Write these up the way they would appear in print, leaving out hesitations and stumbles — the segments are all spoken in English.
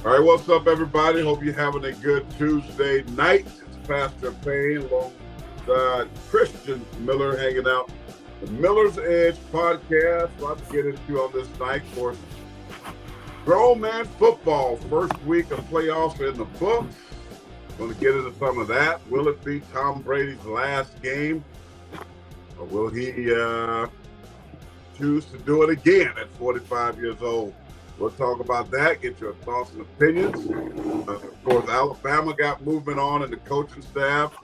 All right, what's up, everybody? Hope you're having a good Tuesday night. It's Pastor Payne alongside Christian Miller hanging out. The Miller's Edge podcast. A lot to get into on this night. Of course, grown man football. First week of playoffs in the books. Going to get into some of that. Will it be Tom Brady's last game? Or will he choose to do it again at 45 years old? We'll talk about that, get your thoughts and opinions. Of course, Alabama got movement on in the coaching staff.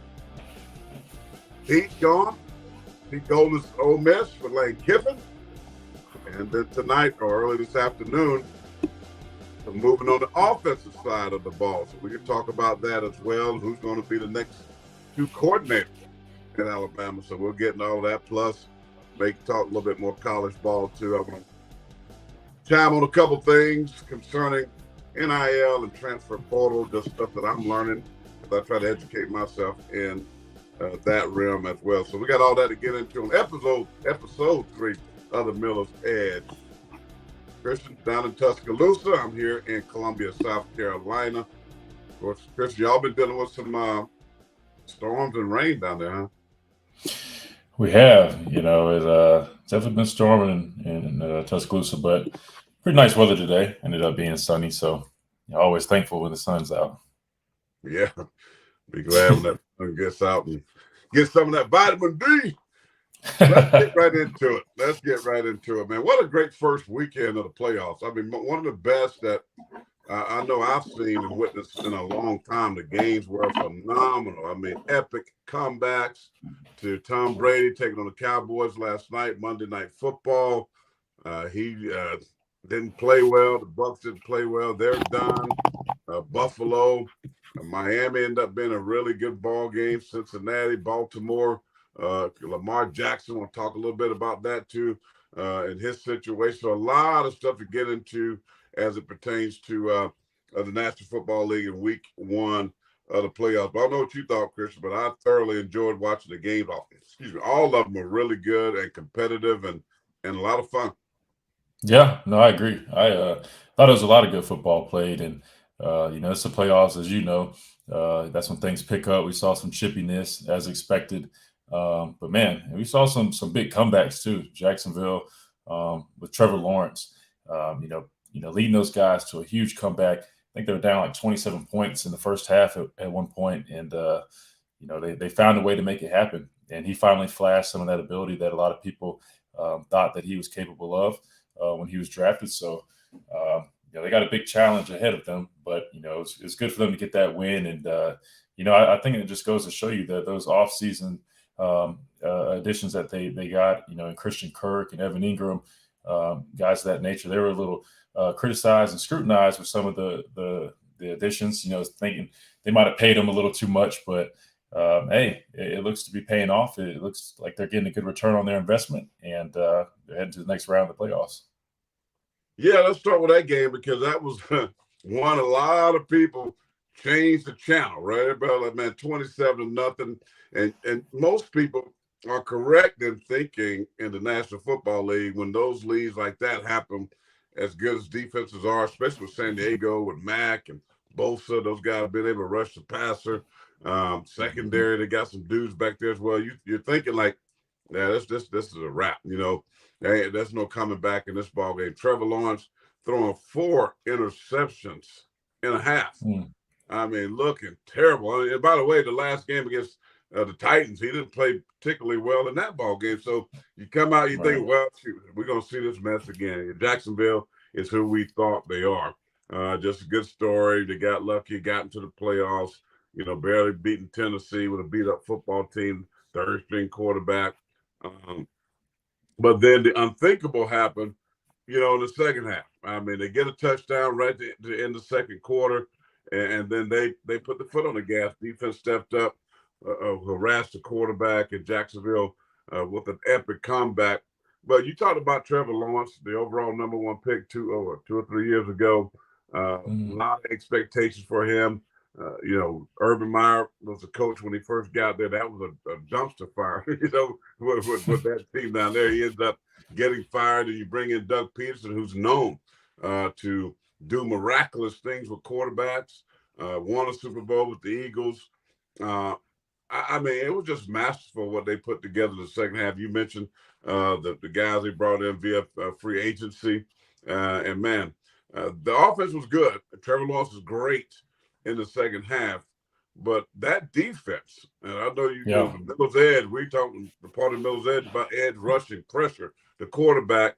Pete's gone. Pete Golden's Ole Miss for Lane Kiffin. And then tonight or early this afternoon, we're moving on the offensive side of the ball. So we can talk about that as well. Who's going to be the next two coordinators in Alabama. So we'll get into all that. Plus, talk a little bit more college ball, too. I want to chime on a couple things concerning NIL and transfer portal, just stuff that I'm learning as I try to educate myself in that realm as well. So we got all that to get into on episode 3 of the Miller's Edge. Christian down in Tuscaloosa. I'm here in Columbia, South Carolina. Of course, Christian, y'all been dealing with some storms and rain down there, huh? We have, it's definitely been storming in Tuscaloosa, but pretty nice weather today. Ended up being sunny, so always thankful when the sun's out. Yeah, be glad when that sun gets out and get some of that vitamin D. Let's get right into it. Man. What a great first weekend of the playoffs. I mean, one of the best that I know I've seen and witnessed in a long time. The games were phenomenal. I mean, epic comebacks to Tom Brady taking on the Cowboys last night, Monday Night Football. He didn't play well. The Bucs didn't play well. They're done. Buffalo, Miami ended up being a really good ball game. Cincinnati, Baltimore, Lamar Jackson. We'll talk a little bit about that too in his situation. So a lot of stuff to get into as it pertains to the National Football League in week 1 of the playoffs. But I don't know what you thought, Christian, but I thoroughly enjoyed watching the games. All of them were really good and competitive and a lot of fun. Yeah, no, I agree. I thought it was a lot of good football played, and it's the playoffs, as you know. That's when things pick up. We saw some chippiness as expected, but man, we saw some big comebacks too. Jacksonville with Trevor Lawrence, leading those guys to a huge comeback. I think they were down like 27 points in the first half at one point, and they found a way to make it happen. And he finally flashed some of that ability that a lot of people thought that he was capable of when he was drafted. So, they got a big challenge ahead of them, but, it's good for them to get that win. And, I think it just goes to show you that those offseason additions that they got, in Christian Kirk and Evan Ingram, guys of that nature, they were a little criticized and scrutinized with some of the additions, thinking they might have paid them a little too much, but hey, it looks to be paying off. It looks like they're getting a good return on their investment, and they're heading to the next round of the playoffs. Yeah, let's start with that game because that was one a lot of people changed the channel, right? Everybody like, man, 27-0. And most people are correct in thinking in the National Football League when those leagues like that happen, as good as defenses are, especially with San Diego, with Mack and Bosa, those guys being able to rush the passer. Secondary, they got some dudes back there as well. You're thinking like, yeah, this is a wrap. There's no coming back in this ball game. Trevor Lawrence throwing 4 interceptions in a half. Mm. I mean, looking terrible. And by the way, the last game against the Titans, he didn't play particularly well in that ball game. So you come out, you think, well, shoot, we're going to see this mess again. Jacksonville is who we thought they are. Just a good story. They got lucky, got into the playoffs, barely beating Tennessee with a beat-up football team, third-string quarterback. But then the unthinkable happened, in the second half. I mean, they get a touchdown right at the end of the second quarter, and then they put the foot on the gas. Defense stepped up, harassed the quarterback in Jacksonville with an epic comeback. But you talked about Trevor Lawrence, the overall number 1 pick 2 or 3 years ago. A lot of expectations for him. Urban Meyer was a coach when he first got there. That was a dumpster fire, with that team down there. He ends up getting fired, and you bring in Doug Peterson, who's known to do miraculous things with quarterbacks. Won a Super Bowl with the Eagles. Uh, I mean, it was just masterful what they put together in the second half. You mentioned the guys they brought in via free agency. And man, the offense was good. Trevor Lawrence was great in the second half. But that defense, and I know Yeah. the Miller's edge, we talking the part of Miller's edge about edge rushing, pressure, the quarterback.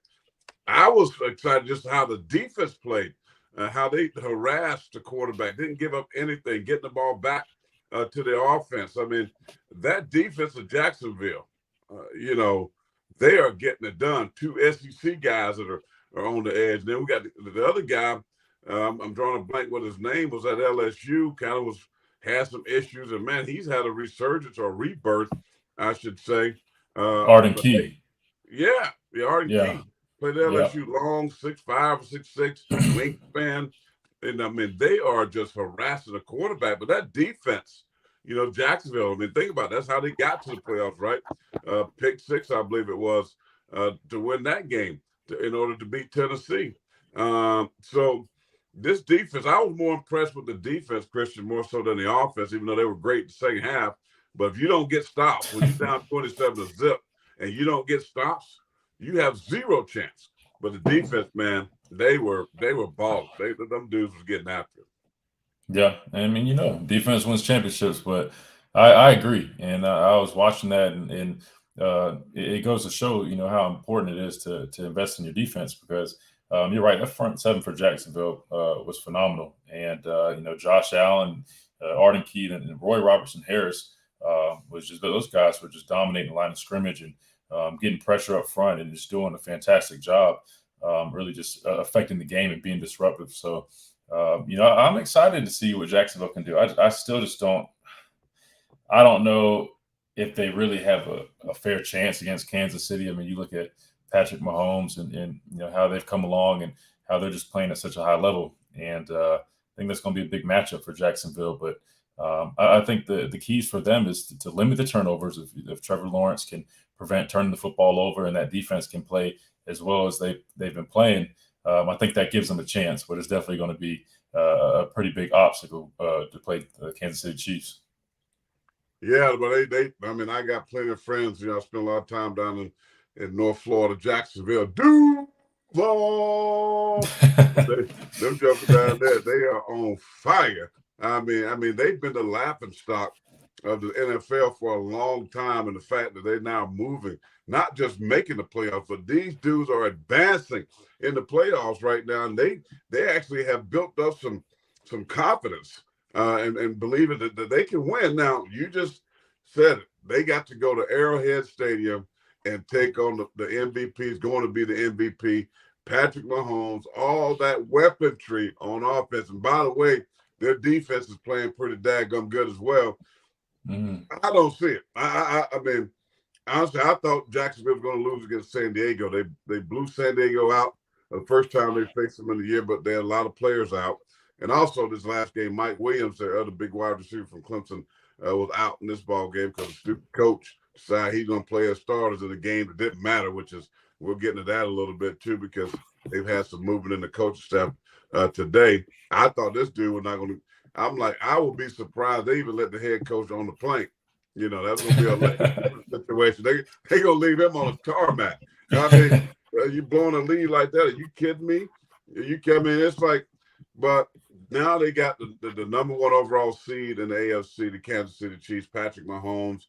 I was excited just how the defense played, how they harassed the quarterback, didn't give up anything, getting the ball back to the offense. I mean, that defense of Jacksonville, they are getting it done. Two SEC guys that are on the edge. Then we got the other guy. I'm drawing a blank. What his name was at LSU. Kind of had some issues, and man, he's had a resurgence or rebirth, I should say. Arden But hey, Key. yeah, Arden Yeah. Key played at Yeah. LSU, long 6'5", 6'6", wingspan. And I mean, they are just harassing the quarterback. But that defense, Jacksonville, I mean, think about it. That's how they got to the playoffs, right? Pick six, I believe it was, to win that game in order to beat Tennessee. So this defense, I was more impressed with the defense, Christian, more so than the offense, even though they were great in the second half. But if you don't get stops, when you're down 27-0 and you don't get stops, you have zero chance. But the defense, man, they were balling. Them dudes was getting after it. Yeah, I mean, defense wins championships, but I agree, and I was watching that, and it goes to show, how important it is to invest in your defense because you're right. That front seven for Jacksonville was phenomenal, and Josh Allen, Arden Key, and Roy Robertson Harris was just those guys were just dominating the line of scrimmage and getting pressure up front and just doing a fantastic job, really just affecting the game and being disruptive. So. I'm excited to see what Jacksonville can do. I still just don't. I don't know if they really have a fair chance against Kansas City. I mean, you look at Patrick Mahomes and how they've come along and how they're just playing at such a high level. And I think that's going to be a big matchup for Jacksonville. But I think the keys for them is to limit the turnovers. If Trevor Lawrence can prevent turning the football over and that defense can play as well as they've been playing, I think that gives them a chance. But it's definitely going to be a pretty big obstacle to play the Kansas City Chiefs. Yeah, but I mean, I got plenty of friends. I spent a lot of time down in North Florida, Jacksonville. Duval! Them jumpers down there, they are on fire. I mean, they've been the laughing stock of the NFL for a long time, and the fact that they're now moving, not just making the playoffs, but these dudes are advancing in the playoffs right now, and they actually have built up some confidence and believing that they can win. Now, you just said it. They got to go to Arrowhead Stadium and take on the MVP. Is going to be the MVP. Patrick Mahomes, all that weaponry on offense. And by the way, their defense is playing pretty daggum good as well. Mm. I don't see it. I mean, honestly, I thought Jacksonville was going to lose against San Diego. They blew San Diego out the first time they faced them in the year, but they had a lot of players out. And also this last game, Mike Williams, their other big wide receiver from Clemson, was out in this ball game because the stupid coach decided he's going to play as starters in a game that didn't matter, which is we'll get into that a little bit too because they've had some movement in the coaching staff today. I thought this dude was not going to. I'm like, I would be surprised they even let the head coach on the plane. That's going to be a situation. They going to leave him on a tarmac. I mean, you blowing a lead like that? Are you kidding me? It's like, but now they got the number one overall seed in the AFC, the Kansas City Chiefs, Patrick Mahomes,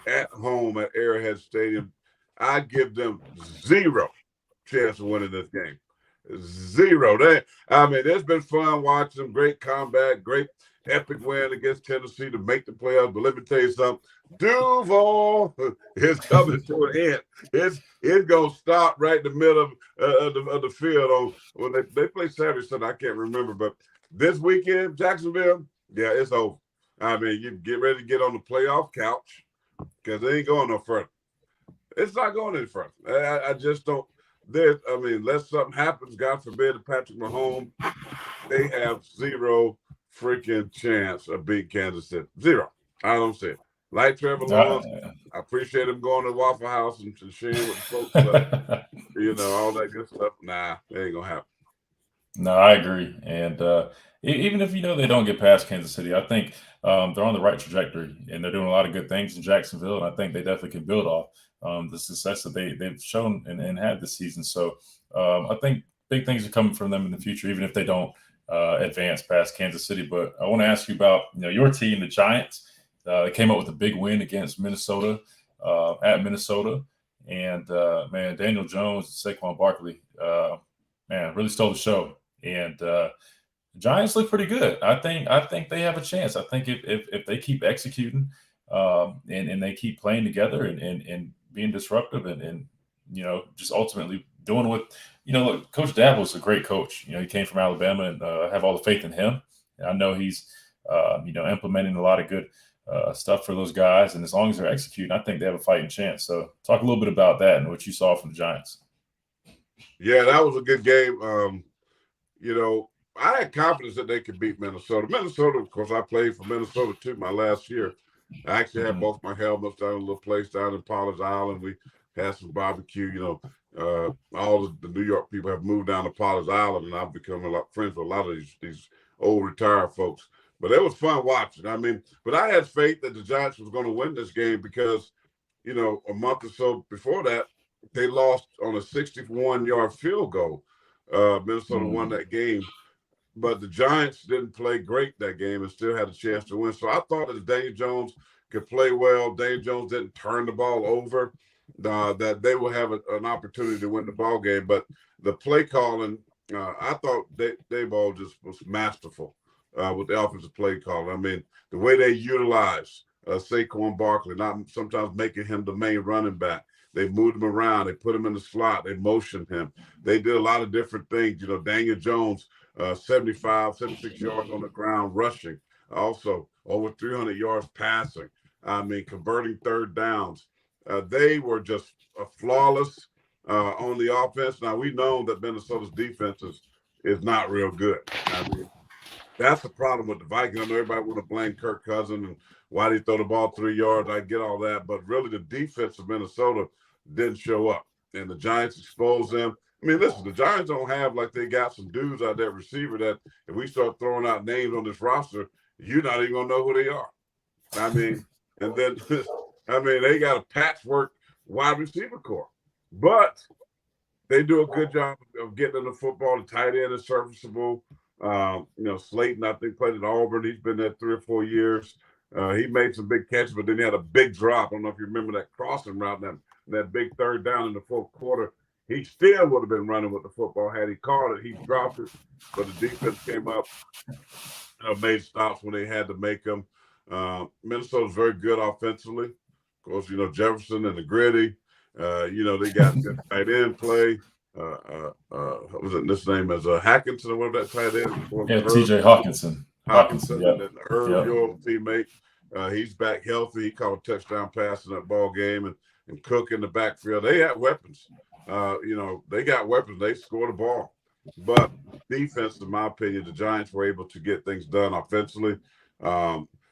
at home at Arrowhead Stadium. I give them zero chance of winning this game. Zero. It's been fun watching them. Great comeback, great epic win against Tennessee to make the playoffs. But let me tell you something. Duval is coming to an end. It's gonna stop right in the middle of the field when they play Saturday, Sunday. I can't remember, but this weekend, Jacksonville, yeah, it's over. I mean, you get ready to get on the playoff couch because they ain't going no further. It's not going any further. I just don't. Unless something happens, God forbid, to Patrick Mahomes, they have zero freaking chance of beating Kansas City. Zero. I don't see it. Like Trevor Lawrence, I appreciate him going to Waffle House and sharing with the folks, but all that good stuff. Nah, it ain't gonna happen. No, I agree. And even if they don't get past Kansas City, I think they're on the right trajectory and they're doing a lot of good things in Jacksonville. And I think they definitely can build off the success that they've shown and had this season. So I think big things are coming from them in the future, even if they don't advance past Kansas City. But I want to ask you about your team, the Giants. They came up with a big win against Minnesota at Minnesota. And man, Daniel Jones, Saquon Barkley, man, really stole the show. And the Giants look pretty good. I think they have a chance. I think if they keep executing and they keep playing together and being disruptive and just ultimately doing what look, Coach Dabo's a great coach. He came from Alabama and I have all the faith in him. And I know he's implementing a lot of good stuff for those guys. And as long as they're executing, I think they have a fighting chance. So talk a little bit about that and what you saw from the Giants. Yeah, that was a good game. I had confidence that they could beat Minnesota. Minnesota, of course, I played for Minnesota too my last year. I actually had both my helmets down in a little place down in Pollard's Island. We had some barbecue. All of the New York people have moved down to Pollard's Island, and I've become a lot friends with a lot of these old retired folks. But it was fun watching. But I had faith that the Giants was going to win this game because, a month or so before that, they lost on a 61-yard field goal. Minnesota won that game. But the Giants didn't play great that game and still had a chance to win. So I thought that Daniel Jones could play well. Daniel Jones didn't turn the ball over, that they will have an opportunity to win the ball game. But the play calling, I thought Daboll just was masterful with the offensive play calling. The way they utilize Saquon Barkley, not sometimes making him the main running back. They moved him around. They put him in the slot. They motioned him. They did a lot of different things. Daniel Jones, 76 yards on the ground rushing. Also, over 300 yards passing. Converting third downs. They were just flawless on the offense. Now, we know that Minnesota's defense is not real good. That's the problem with the Vikings. I know everybody want to blame Kirk Cousins and why they throw the ball 3 yards. I get all that. But really, the defense of Minnesota didn't show up. And the Giants exposed them. Listen, the Giants don't have like they got some dudes out there receiver that if we start throwing out names on this roster, you're not even going to know who they are. And then, they got a patchwork wide receiver core. But they do a good job of getting in the football. The tight end is serviceable. Slayton, I think, played at Auburn. He's been there 3 or 4 years. He made some big catches, but then he had a big drop. I don't know if you remember that crossing route, that big third down in the fourth quarter. He still would have been running with the football had he caught it. He dropped it, but the defense came up, made stops when they had to make them. Minnesota's very good offensively. Of course, Jefferson and the Gritty. They got good tight end play. What was it? This name is Hackinson or whatever that tight end. Yeah, TJ Hawkinson. Hawkinson, yep. And then Herb, your teammate, he's back healthy. He caught a touchdown pass in that ball game, and Cook in the backfield. They had weapons. They got weapons. They scored the ball. But defense, in my opinion, the Giants were able to get things done offensively.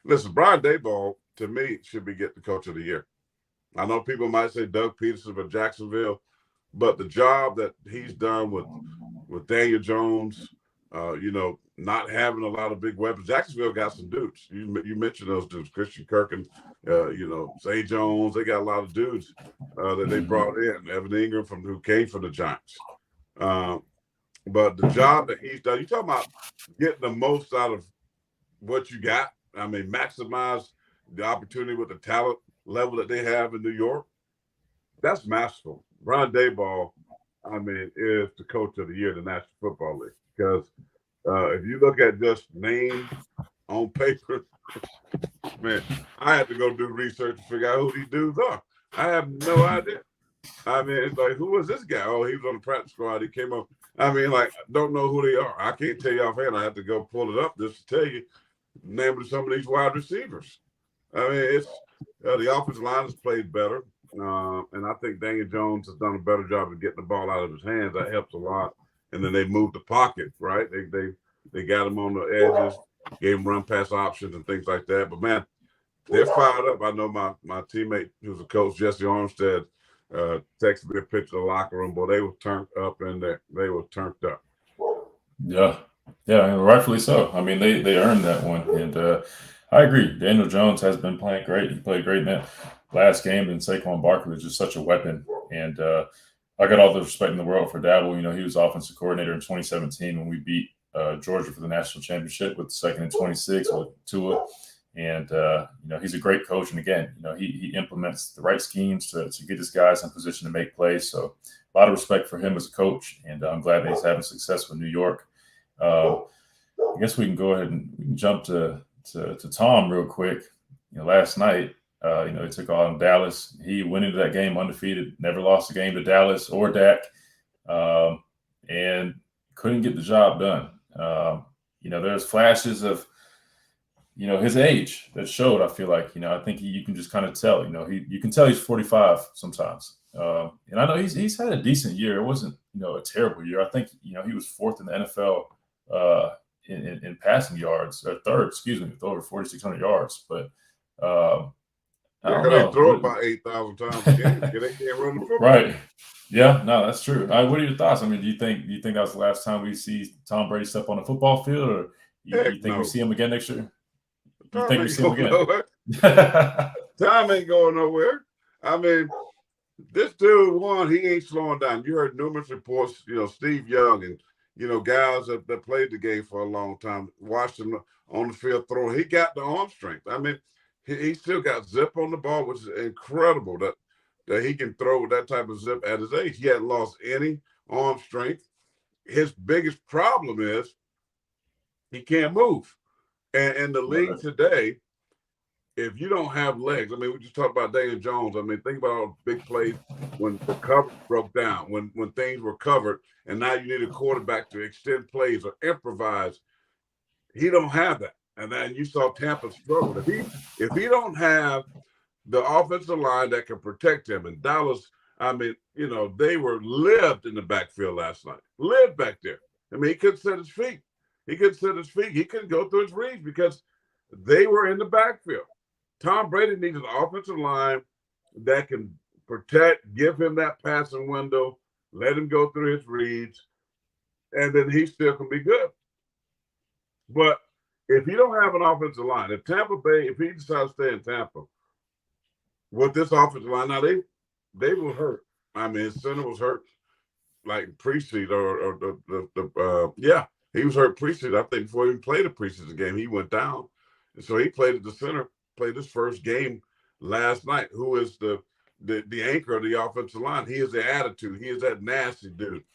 Listen, Brian Daboll, to me, should be getting the coach of the year. I know people might say Doug Peterson for Jacksonville, but the job that he's done with Daniel Jones, not having a lot of big weapons. Jacksonville got some dudes. You mentioned those dudes, Christian Kirk and, Zay Jones. They got a lot of dudes that they brought in. Evan Ingram who came from the Giants. But the job that he's done, you talking about getting the most out of what you got. Maximize the opportunity with the talent level that they have in New York. That's masterful. Brian Daboll, is the coach of the year in the National Football League. Because if you look at just names on paper, man, I had to go do research to figure out who these dudes are. I have no idea. It's like, who was this guy? Oh, he was on the practice squad. He came up. Don't know who they are. I can't tell you offhand. I have to go pull it up just to tell you the name of some of these wide receivers. It's the offensive line has played better. And I think Daniel Jones has done a better job of getting the ball out of his hands. That helps a lot. And then they moved the pocket, right? They got him on the edges, gave him run pass options and things like that. But man, they're fired up. I know my teammate who's a coach, Jesse Armstead, texted me a picture of the locker room. Boy, they were turned up in there. They were turned up. Yeah, yeah, and rightfully so. I mean, they earned that one, and I agree. Daniel Jones has been playing great. He played great in that last game, and Saquon Barkley was just such a weapon. And I got all the respect in the world for Dabble. You know, he was offensive coordinator in 2017 when we beat Georgia for the national championship with second and 26 with Tua. And you know, he's a great coach. And again, you know, he implements the right schemes to get his guys in position to make plays. So a lot of respect for him as a coach, and I'm glad that he's having success with New York. Uh, I guess we can go ahead and we can jump to Tom real quick. You know, last night, you know, he took on Dallas. He went into that game undefeated, never lost a game to Dallas or Dak, um, and couldn't get the job done. You know, there's flashes of you know his age that showed. I feel like I think you can just kind of tell. You know, you can tell he's 45 sometimes. And I know he's had a decent year. It wasn't a terrible year. I think he was fourth in the NFL uh, in passing yards, or third, excuse me, with over 4,600 yards. But I Yeah, don't because they know. throw it about 8,000 times a game because they can't run the football. Right? Yeah, no, that's true. What are your thoughts? I mean, do you think that was the last time we see Tom Brady step on a football field, or you Heck think we no. see him again next year? You Tom think we ain't see him going again? nowhere. Tom ain't going nowhere. I mean, this dude, one, he ain't slowing down. You heard numerous reports, Steve Young and, guys that played the game for a long time, watched him on the field throwing. He got the arm strength. I mean, he still got zip on the ball, which is incredible that he can throw with that type of zip at his age. He hadn't lost any arm strength. His biggest problem is he can't move. And in the league Right. today, if you don't have legs, I mean, we just talked about Daniel Jones. I mean, think about all the big plays when the coverage broke down, when things were covered, and now you need a quarterback to extend plays or improvise. He don't have that, and then you saw Tampa struggle. If he don't have the offensive line that can protect him, and Dallas, I mean, they were lived in the backfield last night, lived back there. I mean, he couldn't set his feet. He couldn't set his feet. He couldn't go through his reads because they were in the backfield. Tom Brady needs an offensive line that can protect, give him that passing window, let him go through his reads, and then he still can be good. But if you don't have an offensive line, if he decides to stay in Tampa with this offensive line, now they will hurt. I mean, his center was hurt like preseason or yeah, he was hurt preseason. I think before he even played a preseason game, he went down, and so he played at the center. Played his first game last night. Who is the anchor of the offensive line? He is the attitude. He is that nasty dude.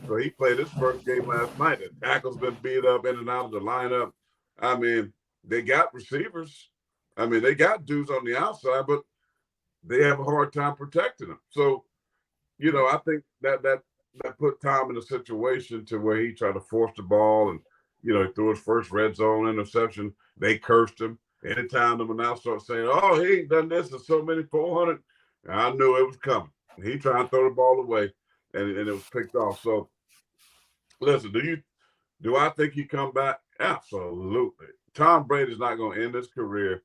So he played his first game last night. The tackle's been beat up in and out of the lineup. I mean, they got receivers. I mean, they got dudes on the outside, but they have a hard time protecting them. So I think that put Tom in a situation to where he tried to force the ball and he threw his first red zone interception. They cursed him. Anytime them now start saying, "Oh, he ain't done this in so many 400," I knew it was coming. He tried to throw the ball away, and it was picked off. So listen, do I think he come back? Absolutely. Tom Brady's not going to end his career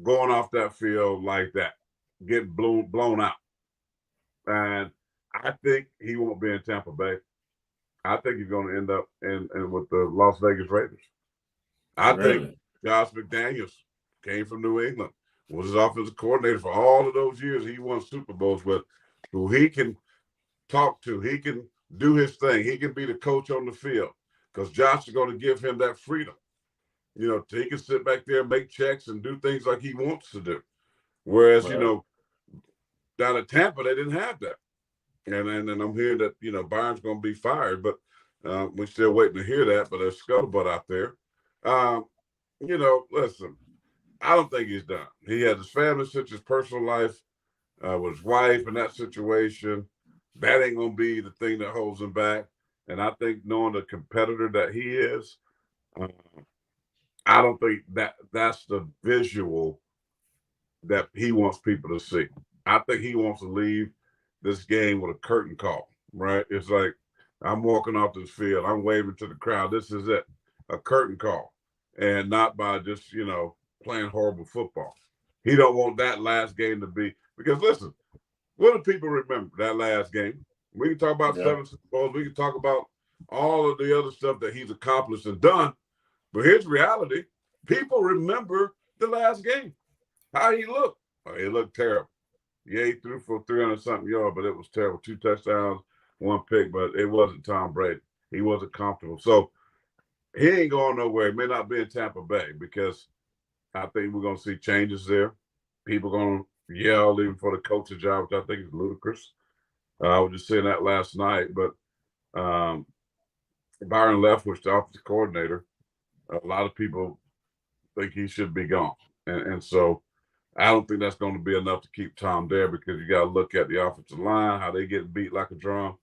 going off that field like that, getting blown out. And I think he won't be in Tampa Bay. I think he's going to end up in with the Las Vegas Raiders. I think Really? Josh McDaniels came from New England, was his offensive coordinator for all of those years he won Super Bowls with, who he can talk to. He can do his thing. He can be the coach on the field because Josh is going to give him that freedom. He can sit back there, make checks, and do things like he wants to do. Whereas, Right. down at Tampa, they didn't have that. And I'm hearing that Byron's going to be fired, but we're still waiting to hear that. But there's scuttlebutt out there. Listen, I don't think he's done. He has his family, such his personal life with his wife, and that situation. That ain't going to be the thing that holds him back. And I think knowing the competitor that he is, uh, I don't think that's the visual that he wants people to see. I think he wants to leave this game with a curtain call, right? It's like I'm walking off this field, I'm waving to the crowd. This is it, a curtain call, and not by just playing horrible football. He don't want that last game to be because listen, what do people remember that last game? We can talk about Yeah. 7 Super Bowls. We can talk about all of the other stuff that he's accomplished and done. But here's reality. People remember the last game, how he looked. Oh, he looked terrible. Yeah, he threw for 300-something yards, but it was terrible. 2 touchdowns, 1 pick, but it wasn't Tom Brady. He wasn't comfortable. So he ain't going nowhere. He may not be in Tampa Bay because I think we're going to see changes there. People going to yell even for the coach's job, which I think is ludicrous. I was just saying that last night, but Byron Leftwich, the offensive coordinator, a lot of people think he should be gone. And so I don't think that's going to be enough to keep Tom there because you got to look at the offensive line, how they get beat like a drum.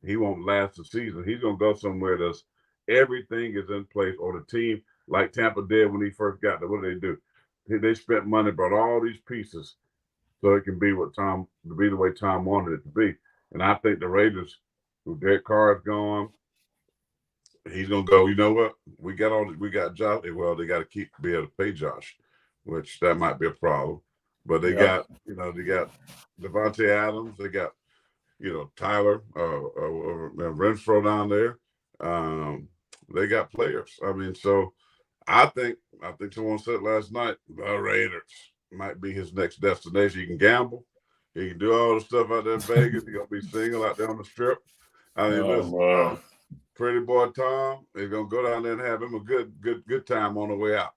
He won't last the season. He's going to go somewhere that's everything is in place, or the team like Tampa did when he first got there. What did they do? They spent money, brought all these pieces so it can be the way Tom wanted it to be. And I think the Raiders, with Derek Carr is gone, he's gonna go. You know what? We got Josh. Well, they got to be able to pay Josh, which that might be a problem. But they got Devontae Adams. They got Tyler Renfro down there. They got players. I mean, so I think someone said last night the Raiders might be his next destination. He can gamble. He can do all the stuff out there in Vegas. He's gonna be single out there on the strip. I mean, listen, pretty boy Tom is gonna go down there and have him a good time on the way out.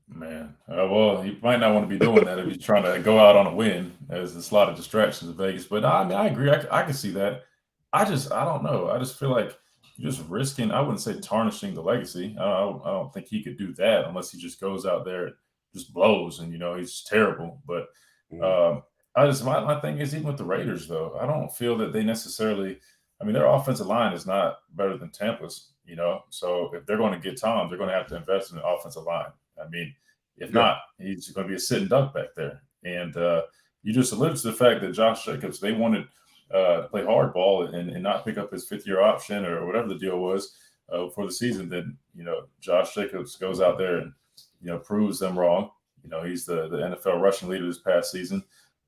Man, well, he might not want to be doing that if he's trying to go out on a win. There's a lot of distractions in Vegas, but I mean, I agree. I can see that. I don't know. I just feel like you're just risking. I wouldn't say tarnishing the legacy. I don't think he could do that unless he just goes out there and just blows and he's terrible. But my thing is, even with the Raiders though, I don't feel that they necessarily. I mean, their offensive line is not better than Tampa's. So if they're going to get Tom, they're going to have to invest in the offensive line. I mean, if not, he's going to be a sitting duck back there. And you just alluded to the fact that Josh Jacobs, they wanted to play hardball and not pick up his 5th-year option or whatever the deal was for the season. Then, Josh Jacobs goes out there and, proves them wrong. He's the NFL rushing leader this past season.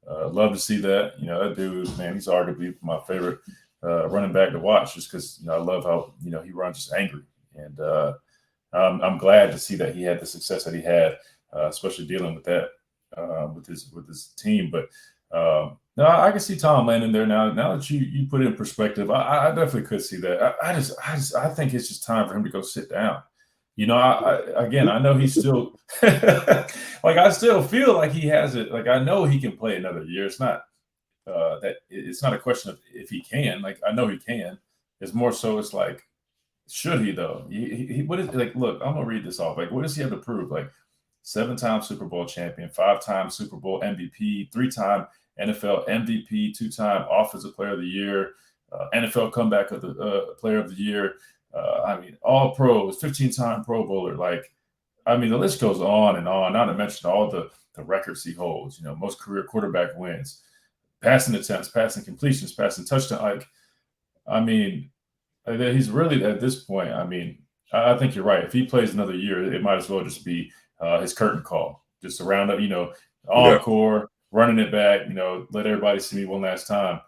Love to see that. That dude, man, he's arguably my favorite running back to watch just because, I love how, he runs just angry. And I'm glad to see that he had the success that he had, especially dealing with that with his team. But no, I can see Tom landing there now. Now that you put it in perspective, I definitely could see that. I think it's just time for him to go sit down. I know he's still like I still feel like he has it. Like I know he can play another year. It's not that it's not a question of if he can. Like I know he can. It's more so it's like should he though? What is like? Look, I'm gonna read this off. Like, what does he have to prove? Like, 7-time Super Bowl champion, 5-time Super Bowl MVP, 3-time NFL MVP, 2-time Offensive Player of the Year, NFL Comeback of the Player of the Year. I mean, all pros, 15-time Pro Bowler. Like, I mean, the list goes on and on. Not to mention all the records he holds. Most career quarterback wins, passing attempts, passing completions, passing touchdown. Like, I mean. He's really at this point. I mean, I think you're right. If he plays another year, it might as well just be his curtain call, just to round up, encore, running it back, let everybody see me one last time.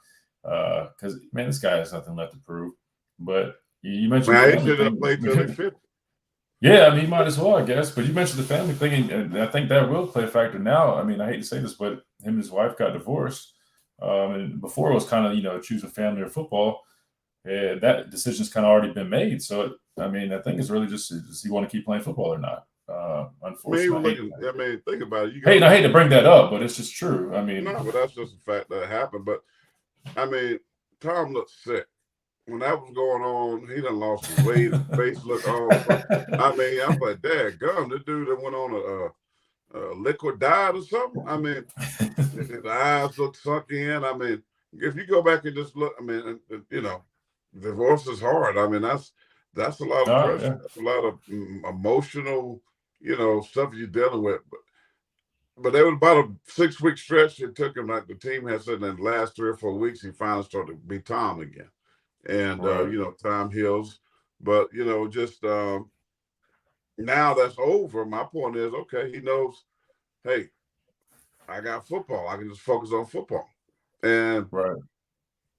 Because man, this guy has nothing left to prove. But you mentioned he should have played till he's 50. Yeah, I mean, he might as well, I guess. But you mentioned the family thing, and I think that will play a factor now. I mean, I hate to say this, but him and his wife got divorced, and before it was kind of choosing family or football. Yeah, that decision's kind of already been made. So, I mean, I think it's really just does he want to keep playing football or not? Unfortunately, think about it. I hate to bring that up, but it's just true. I mean, no, but that's just a fact that happened. But I mean, Tom looked sick when that was going on. He done lost his weight. His face looked all. I mean, I'm like, dad, gum. This dude that went on a liquid diet or something. I mean, his eyes look sunk in. I mean, if you go back and just look, I mean, divorce is hard. I mean, that's a lot of pressure. Yeah. That's a lot of emotional, stuff you're dealing with. But there was about a 6-week stretch. It took him, like the team had said, in the last 3 or 4 weeks, he finally started to be Tom again. And, time heals. But, just now that's over. My point is, okay, he knows, hey, I got football. I can just focus on football. And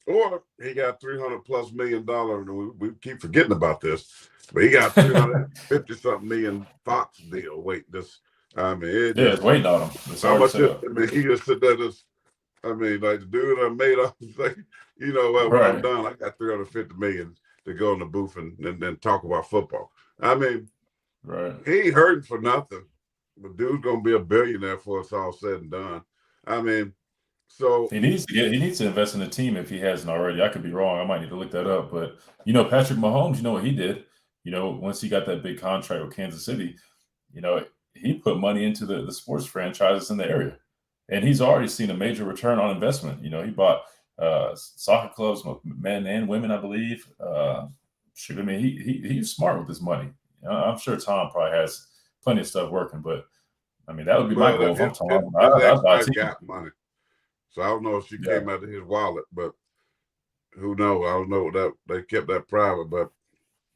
Or he got $300+ million, and we keep forgetting about this, but he got 350-something million Fox deal. Wait, this, I mean, it Yeah, it's just, waiting on him. It's how already much set it, up. I mean, he just said that this, I mean, like the dude I made up, like, when I'm Right, done, I got 350 million to go in the booth and then talk about football. I mean, right. he ain't hurting for nothing. But dude's gonna be a billionaire before it's all said and done. I mean, so He needs to invest in the team if he hasn't already. I could be wrong. I might need to look that up. But Patrick Mahomes, you know what he did? Once he got that big contract with Kansas City, you know, he put money into the sports franchises in the area. And he's already seen a major return on investment. He bought soccer clubs, men and women, I believe. Shoot, I mean, he's smart with his money. I'm sure Tom probably has plenty of stuff working, but I mean, that would be my well goal if his, I'm Tom. his I'd buy a ex-wife team. got money. So I don't know if she Yeah. came out of his wallet, but who knows? I don't know that they kept that private, but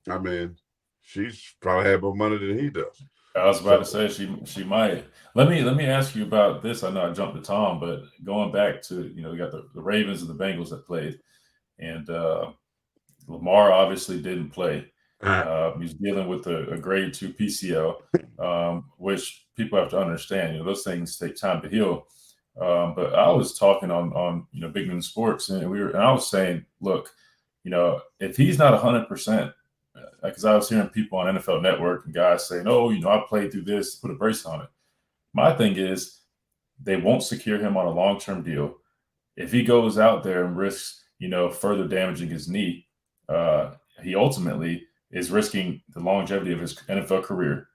I mean, she's probably had more money than he does. I was about to So say she might. Let me ask you about this. I know I jumped to Tom, but going back to we got the Ravens and the Bengals that played, and Lamar obviously didn't play. He's dealing with a grade 2 PCL, which people have to understand. Those things take time to heal. But I was talking on Big Noon Sports, and I was saying, look, if he's not 100%, because I was hearing people on NFL Network and guys saying, oh, I played through this, put a brace on it. My thing is, they won't secure him on a long-term deal. If he goes out there and risks, further damaging his knee, he ultimately is risking the longevity of his NFL career.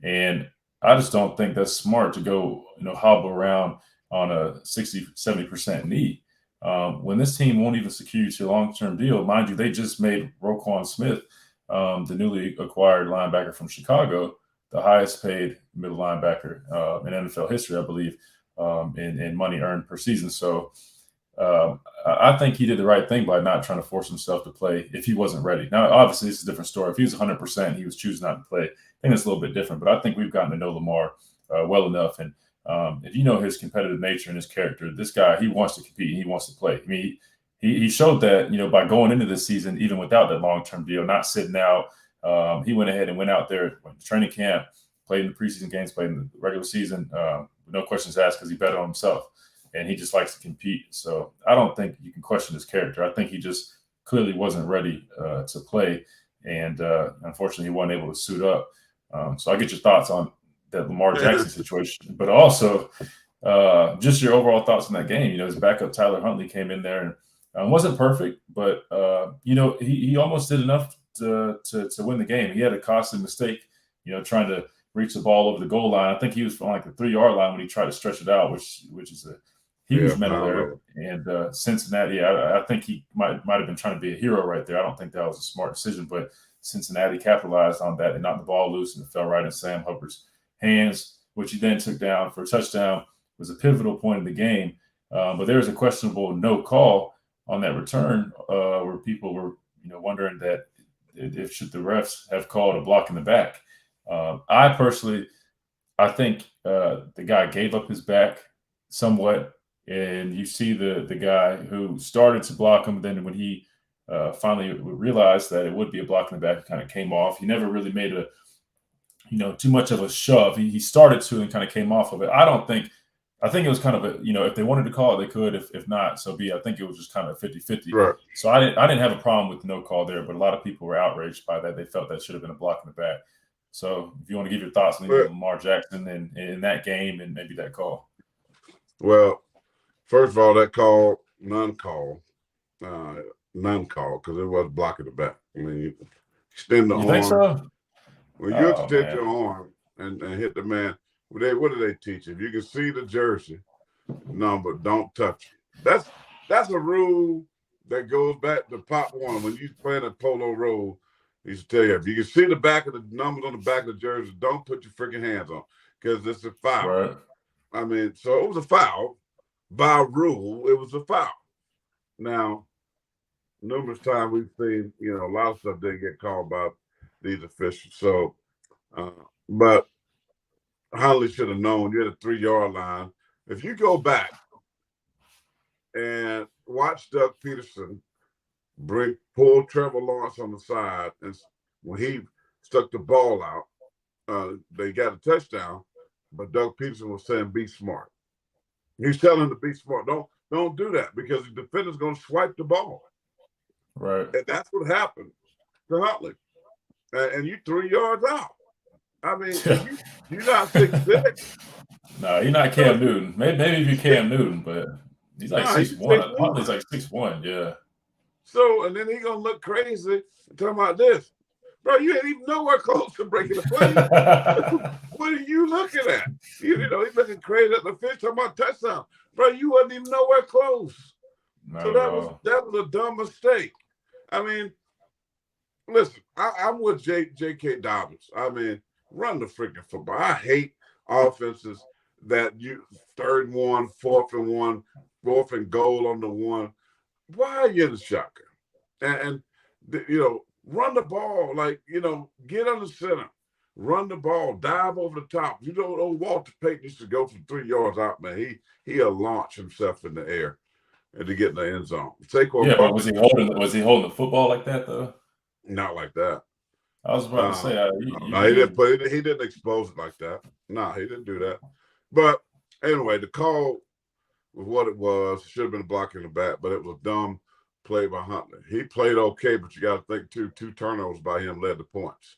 And I just don't think that's smart to go, hobble around on a 60, 70% knee. When this team won't even secure you to a long-term deal, mind you, they just made Roquan Smith, the newly acquired linebacker from Chicago, the highest paid middle linebacker in NFL history, I believe, in money earned per season. So I think he did the right thing by not trying to force himself to play if he wasn't ready. Now, obviously, it's a different story. If he was 100%, he was choosing not to play. I think it's a little bit different. But I think we've gotten to know Lamar well enough. And if you know his competitive nature and his character, this guy, he wants to compete and he wants to play. I mean, he showed that, by going into this season, even without that long-term deal, not sitting out. He went ahead and went out there, went to training camp, played in the preseason games, played in the regular season, no questions asked because he bet on himself. And he just likes to compete. So I don't think you can question his character. I think he just clearly wasn't ready to play. And unfortunately, he wasn't able to suit up. So I get your thoughts on that Lamar Jackson situation, but also just your overall thoughts on that game. His backup Tyler Huntley came in there and wasn't perfect, but he almost did enough to win the game. He had a costly mistake, trying to reach the ball over the goal line. I think he was from like the 3-yard line when he tried to stretch it out, which is a huge mental error. And Cincinnati, I think he might have been trying to be a hero right there. I don't think that was a smart decision, but Cincinnati capitalized on that and knocked the ball loose, and it fell right in Sam Hubbard's hands, which he then took down for a touchdown. It was a pivotal point in the game. But there was a questionable no call on that return where people were wondering that if should the refs have called a block in the back. I think the guy gave up his back somewhat, and you see the guy who started to block him. Then when he finally realized that it would be a block in the back, it kind of came off. He never really made too much of a shove. He started to and kind of came off of it. I think it was kind of if they wanted to call it, they could. If not, so be it. I think it was just kind of 50-50. right. So I didn't have a problem with the no call there, but a lot of people were outraged by that. They felt that should have been a block in the back. So if you want to give your thoughts on Lamar Jackson and in that game and maybe that call. Well, first of all, that call, none-call, because it was blocking the back. I mean, you extend the You arm. think so? When you extend your arm and hit the man, what do they teach you? If you can see the jersey number, don't touch it. That's a rule that goes back to Pop One. When you playing at Polo Road, he used to tell you, if you can see the back of the numbers on the back of the jersey, don't put your freaking hands on, because it's a foul. Right. I mean, so it was a foul. By rule, it was a foul. Now, numerous times we've seen, a lot of stuff didn't get called by these officials. So, but Huntley should have known. You had a 3-yard line. If you go back and watch Doug Peterson pull Trevor Lawrence on the side, and when he stuck the ball out, they got a touchdown. But Doug Peterson was saying, "Be smart." He's telling him to be smart. Don't do that because the defender's going to swipe the ball. Right. And that's what happened to Huntley. And you 3 yards out. I mean, you're not 6'6". No, you're not Cam Newton. Maybe if you Cam Newton, but he's like 6'1". Huntley's like 6'1". Yeah. So, and then he's going to look crazy talking about this. Bro, you ain't even nowhere close to breaking the play. What are you looking at? He's looking crazy at the fish talking about touchdown. Bro, you wasn't even nowhere close. So that was a dumb mistake. I mean, listen, I'm with J.K. Dobbins. I mean, run the freaking football. I hate offenses that you 3rd and 1, 4th and 1, 4th and goal on the 1. Why are you in the shotgun? And run the ball, get on the center, run the ball, dive over the top. Walter Payton used to go from 3 yards out, man. He'll launch himself in the air and to get in the end zone. But was he holding the football like that though? Not like that. I was about to say, he didn't expose it like that. No, he didn't do that. But anyway, the call was what it was. Should have been a block in the back, but it was dumb play by Huntley. He played okay, but you got to think two turnovers by him led to points.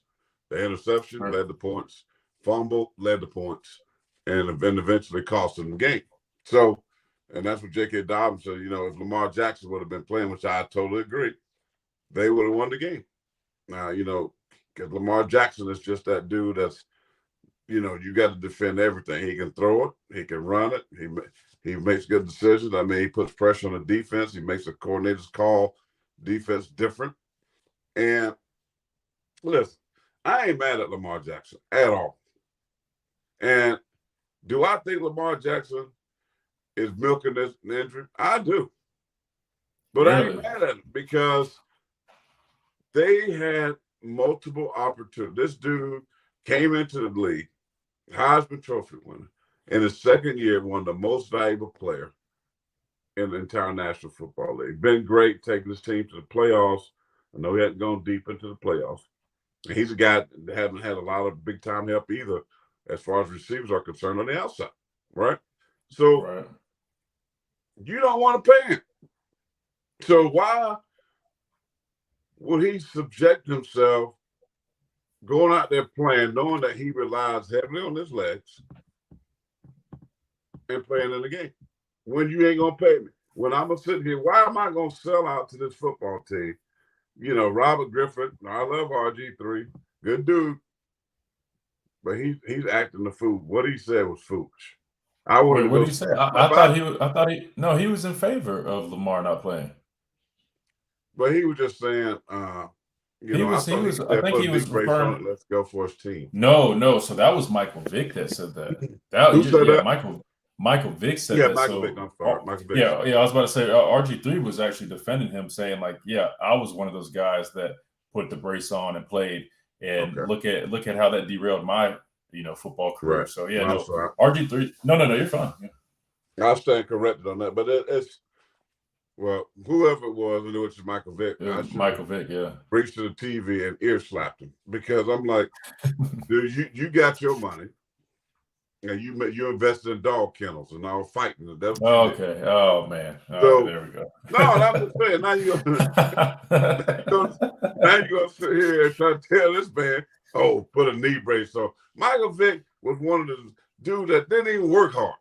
The interception led to points. Fumble led to points, and eventually cost him the game. So, and that's what J.K. Dobbins said. If Lamar Jackson would have been playing, which I totally agree, they would have won the game. Now, because Lamar Jackson is just that dude that's, you got to defend everything. He can throw it. He can run it. He makes good decisions. I mean, he puts pressure on the defense. He makes the coordinators call defense different. And listen, I ain't mad at Lamar Jackson at all. And do I think Lamar Jackson is milking this injury? I do. But I ain't mad at him because they had multiple opportunities. This dude came into the league, Heisman Trophy winner, in his 2nd year, won the most valuable player in the entire National Football League. Been great taking his team to the playoffs. I know he hadn't gone deep into the playoffs. And he's a guy that hasn't had a lot of big-time help either as far as receivers are concerned on the outside, right? So you don't want to pay him. So why would he subject himself going out there playing, knowing that he relies heavily on his legs and playing in the game when you ain't going to pay me? When I'm going to sit here, why am I going to sell out to this football team? Robert Griffin, I love RG3, good dude, but he's acting the fool. What he said was foolish. What did he say? I thought he was in favor of Lamar not playing. But he was just saying, I think he was referring. Let's go for his team. No. So that was Michael Vick that said that. Who said that? Michael Vick said that. Michael Vick. I'm sorry, Michael Vick. Yeah. I was about to say RG3 was actually defending him, saying I was one of those guys that put the brace on and played, and look at how that derailed my football career. Right. So RG3. No, you're fine. Yeah. I'll stand corrected on that, but it's. Well, whoever it was, which is Michael Vick. Michael Vick, reached to the TV and ear slapped him because I'm like, dude, you got your money, and you invested in dog kennels and all fighting. Okay. Oh man. So there we go. No, I'm just saying. Now you're gonna sit here and try to tell this man, put a knee brace on. Michael Vick was one of the dudes that didn't even work hard.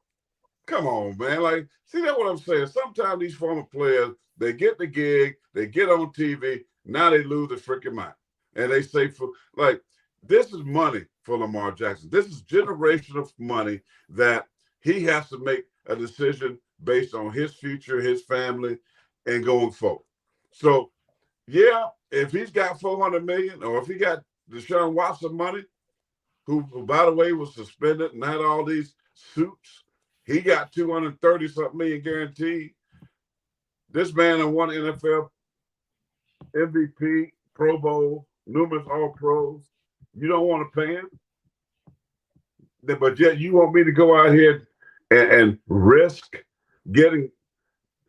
Come on, man. See that what I'm saying? Sometimes these former players, they get the gig, they get on TV, now they lose their freaking mind. And they say, this is money for Lamar Jackson. This is generational money that he has to make a decision based on his future, his family, and going forward. So, if he's got $400 million, or if he got Deshaun Watson money, who by the way was suspended and had all these suits, he got $230-something million guaranteed. This man has won NFL MVP, Pro Bowl, numerous All-Pros. You don't want to pay him, but yet you want me to go out here and risk getting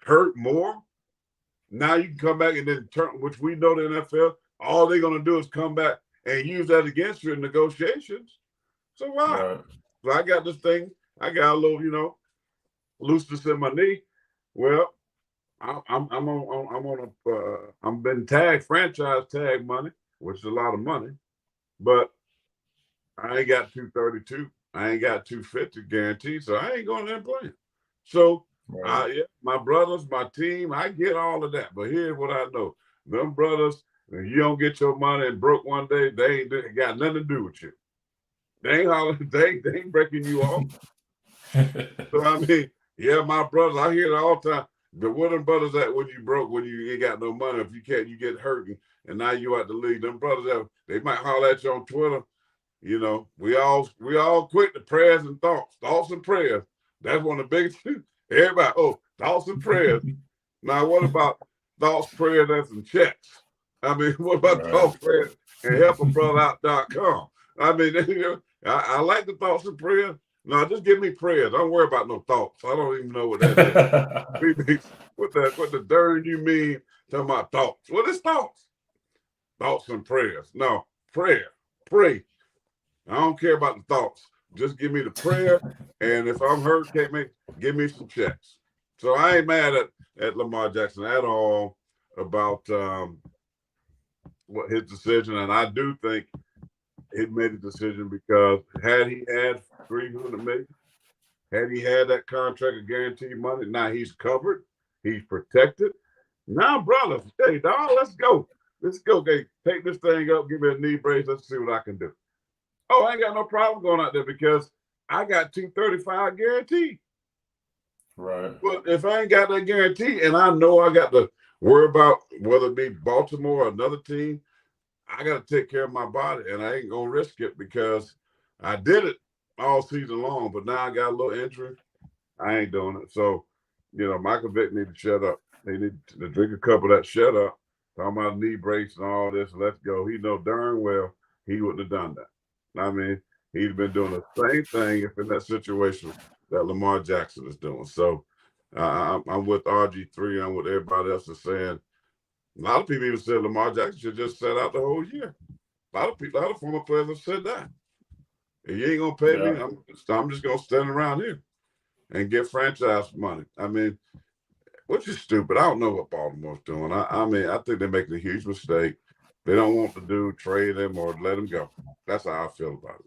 hurt more Now you can come back and then turn, which we know the NFL, all they're going to do is come back and use that against you in negotiations. So why? Right. So I got this thing. I got a little, looseness in my knee. Well, I'm been tagged franchise tag money, which is a lot of money, but I ain't got 232. I ain't got 250 guaranteed, so I ain't going there playing. So Right. yeah, my brothers, my team, I get all of that. But here's what I know: them brothers, if you don't get your money and broke one day, they ain't got nothing to do with you. They ain't hollering, they ain't breaking you off. So I mean, yeah, my brothers, I hear it all the time. But where them brothers at when you broke, when you ain't got no money, if you can't, you get hurt, and now you out the league. Them brothers, they might holler at you on Twitter. We all quit the prayers and thoughts and prayers. That's one of the biggest things. Everybody, thoughts and prayers. Now, what about thoughts, prayers, and some checks? I mean, what about Right. thoughts, prayers, and helpabrother.com? I mean, I like the thoughts and prayers. No, just give me prayers. Don't worry about no thoughts. I don't even know what that is. What the darn you mean talking about thoughts? What is thoughts? Thoughts and prayers. No, prayer. Pray. I don't care about the thoughts. Just give me the prayer. And if I'm hurt, give me some checks. So I ain't mad at Lamar Jackson at all about what his decision. And I do think he made a decision because had he had $300 million, had he had that contract of guaranteed money, now he's covered, he's protected. Now, brothers, hey, dog, let's go. Let's go. Okay, take this thing up, give me a knee brace. Let's see what I can do. Oh, I ain't got no problem going out there because I got 235 guaranteed. Right. But if I ain't got that guarantee and I know I got to worry about whether it be Baltimore or another team, I got to take care of my body and I ain't going to risk it because I did it all season long. But now I got a little injury. I ain't doing it. So, Michael Vick need to shut up. They need to drink a cup of that shut up. Talking about knee brace and all this. Let's go. He know darn well he wouldn't have done that. I mean, he'd been doing the same thing if in that situation that Lamar Jackson is doing. So I'm with RG3. I'm with everybody else is saying. A lot of people even said Lamar Jackson should just set out the whole year. A lot of former players have said that. If you ain't gonna pay me, I'm just gonna stand around here and get franchise money. I mean, which is stupid. I don't know what Baltimore's doing. I mean, I think they're making a huge mistake. They don't want to trade him or let him go. That's how I feel about it.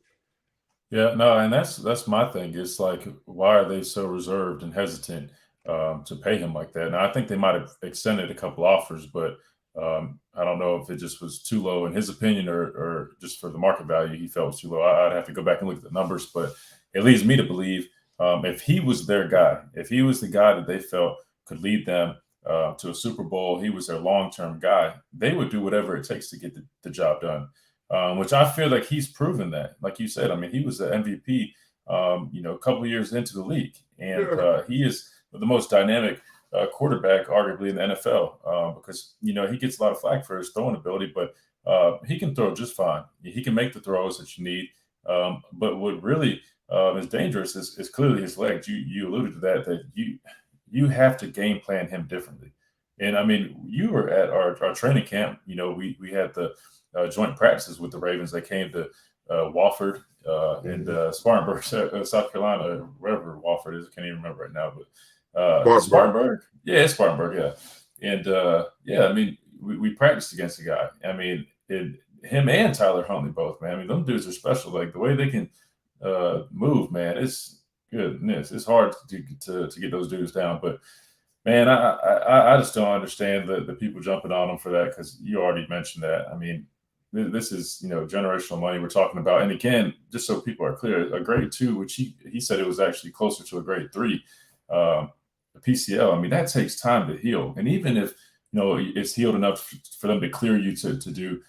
Yeah, no, and that's my thing. It's like, why are they so reserved and hesitant to pay him like that? Now, I think they might have extended a couple offers, but I don't know if it just was too low in his opinion or just for the market value he felt was too low. I'd have to go back and look at the numbers, but it leads me to believe if he was their guy, if he was the guy that they felt could lead them to a Super Bowl, he was their long-term guy, they would do whatever it takes to get the job done. Which I feel like he's proven that. Like you said, I mean, he was the MVP, a couple of years into the league, and he is the most dynamic quarterback, arguably in the NFL, because he gets a lot of flack for his throwing ability, but he can throw just fine. He can make the throws that you need. But what really is dangerous is clearly his legs. You alluded to that you have to game plan him differently. And I mean, you were at our training camp. We had the joint practices with the Ravens. They came to Wofford and Spartanburg, South Carolina, wherever Wofford is. I can't even remember right now, but Spartanburg. Yeah, it's Spartanburg. Yeah, and I mean, we practiced against the guy. I mean, him and Tyler Huntley both, man. I mean, them dudes are special. Like the way they can move, man. It's goodness. It's hard to get those dudes down, but. Man, I just don't understand the people jumping on him for that because you already mentioned that. I mean, this is generational money we're talking about, and again, just so people are clear, a grade 2, which he said it was actually closer to a grade 3, a PCL. I mean, that takes time to heal, and even if it's healed enough for them to clear you to do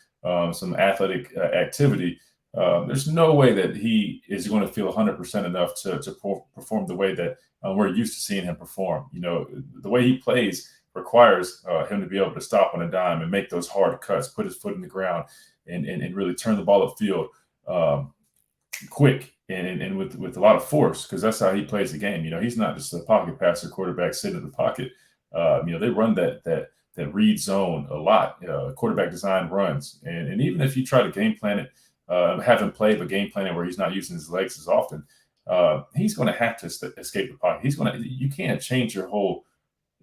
some athletic activity. There's no way that he is going to feel 100% enough to perform the way that we're used to seeing him perform. The way he plays requires him to be able to stop on a dime and make those hard cuts, put his foot in the ground, and really turn the ball upfield quick and with a lot of force, because that's how he plays the game. He's not just a pocket passer quarterback sitting in the pocket. They run that that read zone a lot, quarterback design runs, and even if you try to game plan it, have him play, but game plan it where he's not using his legs as often, he's going to have to escape the pocket. You can't change your whole.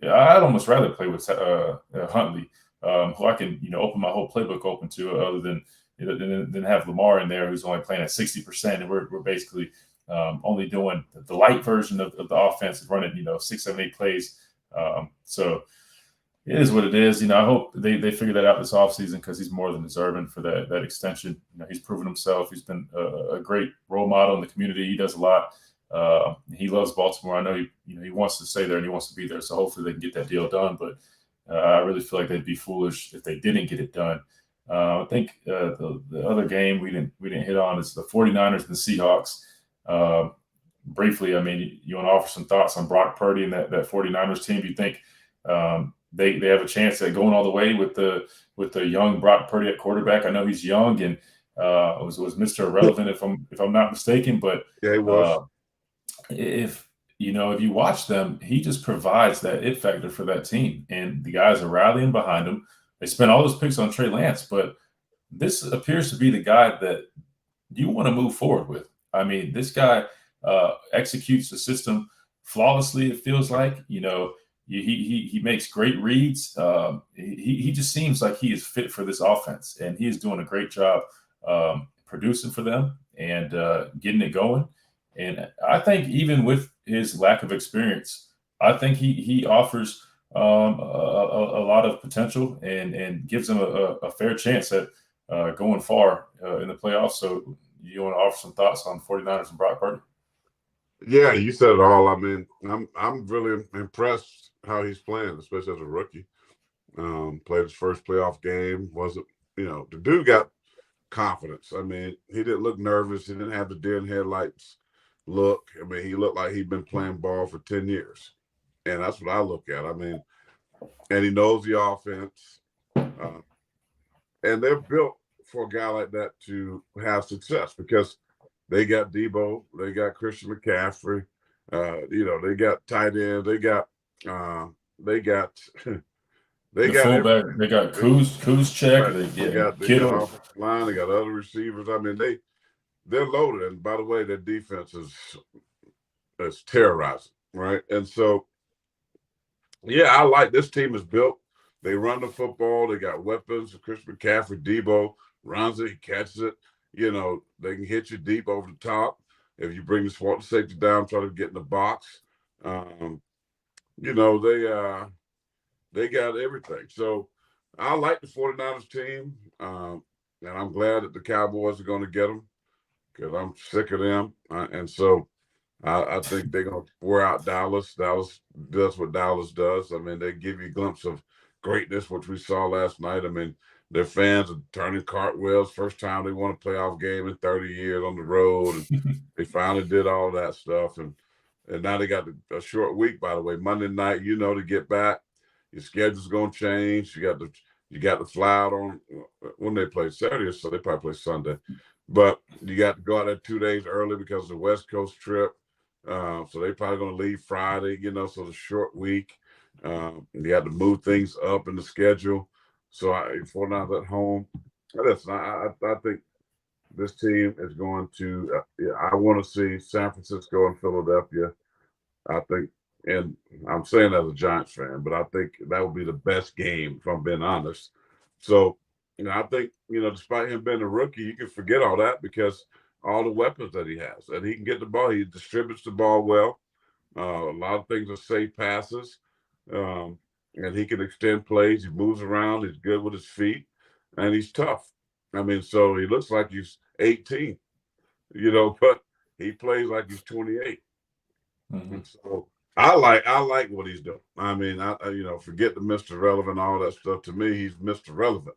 I'd almost rather play with Huntley, who I can open my whole playbook open to, other than have Lamar in there, who's only playing at 60%, and we're basically only doing the light version of the offense, running 6, 7, 8 plays. So it is what it is. I hope they figure that out this offseason, because he's more than deserving for that extension. He's proven himself. He's been a great role model in the community. He does a lot. He loves Baltimore. I know he wants to stay there and he wants to be there. So hopefully they can get that deal done. But I really feel like they'd be foolish if they didn't get it done. I think the other game we didn't hit on is the 49ers and the Seahawks. Briefly, I mean, you want to offer some thoughts on Brock Purdy and that 49ers team? Do you think they have a chance at going all the way with the young Brock Purdy at quarterback? I know he's young and was Mr. Irrelevant if I'm not mistaken, but yeah, he was. If you watch them, he just provides that it factor for that team, and the guys are rallying behind him. They spent all those picks on Trey Lance, but this appears to be the guy that you want to move forward with. I mean, this guy executes the system flawlessly. It feels like he makes great reads. He just seems like he is fit for this offense, and he is doing a great job producing for them and getting it going. And I think even with his lack of experience, I think he offers a lot of potential and gives them a fair chance at going far in the playoffs. So you want to offer some thoughts on 49ers and Brock Purdy? Yeah, you said it all. I mean, I'm really impressed how he's playing, especially as a rookie. Played his first playoff game. Wasn't the dude got confidence. I mean, he didn't look nervous. He didn't have the deer in headlights look. I mean, he looked like he'd been playing ball for 10 years. And that's what I look at. I mean, and he knows the offense. And they're built for a guy like that to have success because they got Debo, they got Christian McCaffrey, they got tight end, they got they got Fullback, everything. they got Kuz check, Right. They got Kittle. offensive line, they got other receivers. I mean, they're loaded. And by the way, their defense is terrorizing, right? And so, yeah, I like this team is built. They run the football. They got weapons. Chris McCaffrey, Debo runs it, he catches it. They can hit you deep over the top. If you bring the SWAT safety down, try to get in the box. They got everything. So I like the 49ers team. And I'm glad that the Cowboys are going to get them because I'm sick of them. And so I think they're going to wear out Dallas. Dallas does what Dallas does. I mean, they give you a glimpse of greatness, which we saw last night. I mean, their fans are turning cartwheels. First time they won a playoff game in 30 years on the road. And they finally did all that stuff. And now they got a short week, by the way. Monday night, to get back. Your schedule's going to change. You got to fly out on when they play Saturday, so they probably play Sunday. But you got to go out there 2 days early because of the West Coast trip. So they're probably going to leave Friday, so the short week. You had to move things up in the schedule. So 49ers at home. Listen, I think this team is going to I want to see San Francisco and Philadelphia. I think, and I'm saying as a Giants fan, but I think that would be the best game, if I'm being honest. So, I think, despite him being a rookie, you can forget all that because all the weapons that he has, and he can get the ball. He distributes the ball well. A lot of things are safe passes, and he can extend plays. He moves around. He's good with his feet, and he's tough. I mean, so he looks like he's 18, but he plays like he's 28. Mm-hmm. And so I like what he's doing. I mean, forget the Mr. Relevant, all that stuff. To me, he's Mr. Relevant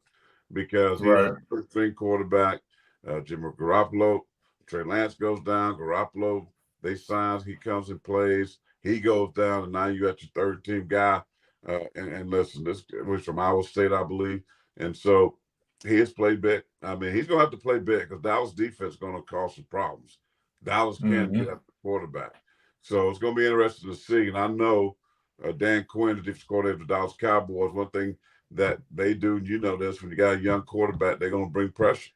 because he's a first-string quarterback. Jimmy Garoppolo, Trey Lance goes down. Garoppolo, they signs. He comes and plays. He goes down, and now you got your third-team guy. And listen, this was from Iowa State, I believe. And so he has played big. I mean, he's going to have to play big because Dallas defense is going to cause some problems. Dallas can't get at the quarterback. So it's going to be interesting to see. And I know Dan Quinn, the defensive coordinator of the Dallas Cowboys, one thing that they do, and you know this, when you got a young quarterback, they're going to bring pressure.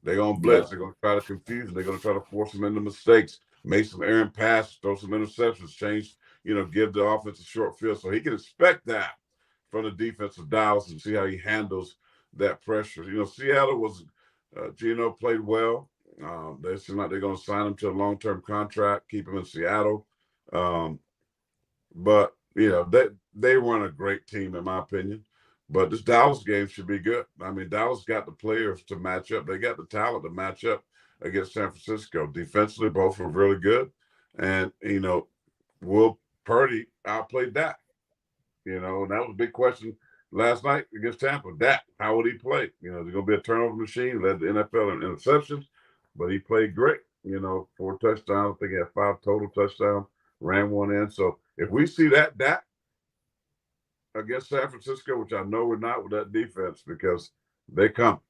They're going to Yeah. blitz. They're going to try to confuse him. They're going to try to force him into mistakes, make some errant passes, throw some interceptions, change, give the offense a short field. So he can expect that from the defense of Dallas and see how he handles that pressure. Seattle was, Geno played well. They seem like they're going to sign him to a long-term contract, keep him in Seattle. But they run a great team in my opinion. But this Dallas game should be good. I mean, Dallas got the players to match up. They got the talent to match up against San Francisco. Defensively, both were really good. And, Will Purdy outplayed Dak. And that was a big question last night against Tampa. Dak, how would he play? There's going to be a turnover machine, led the NFL in interceptions, but he played great. 4 touchdowns. I think he had 5 total touchdowns, ran one in. So if we see that Dak against San Francisco, which I know we're not with that defense because they come.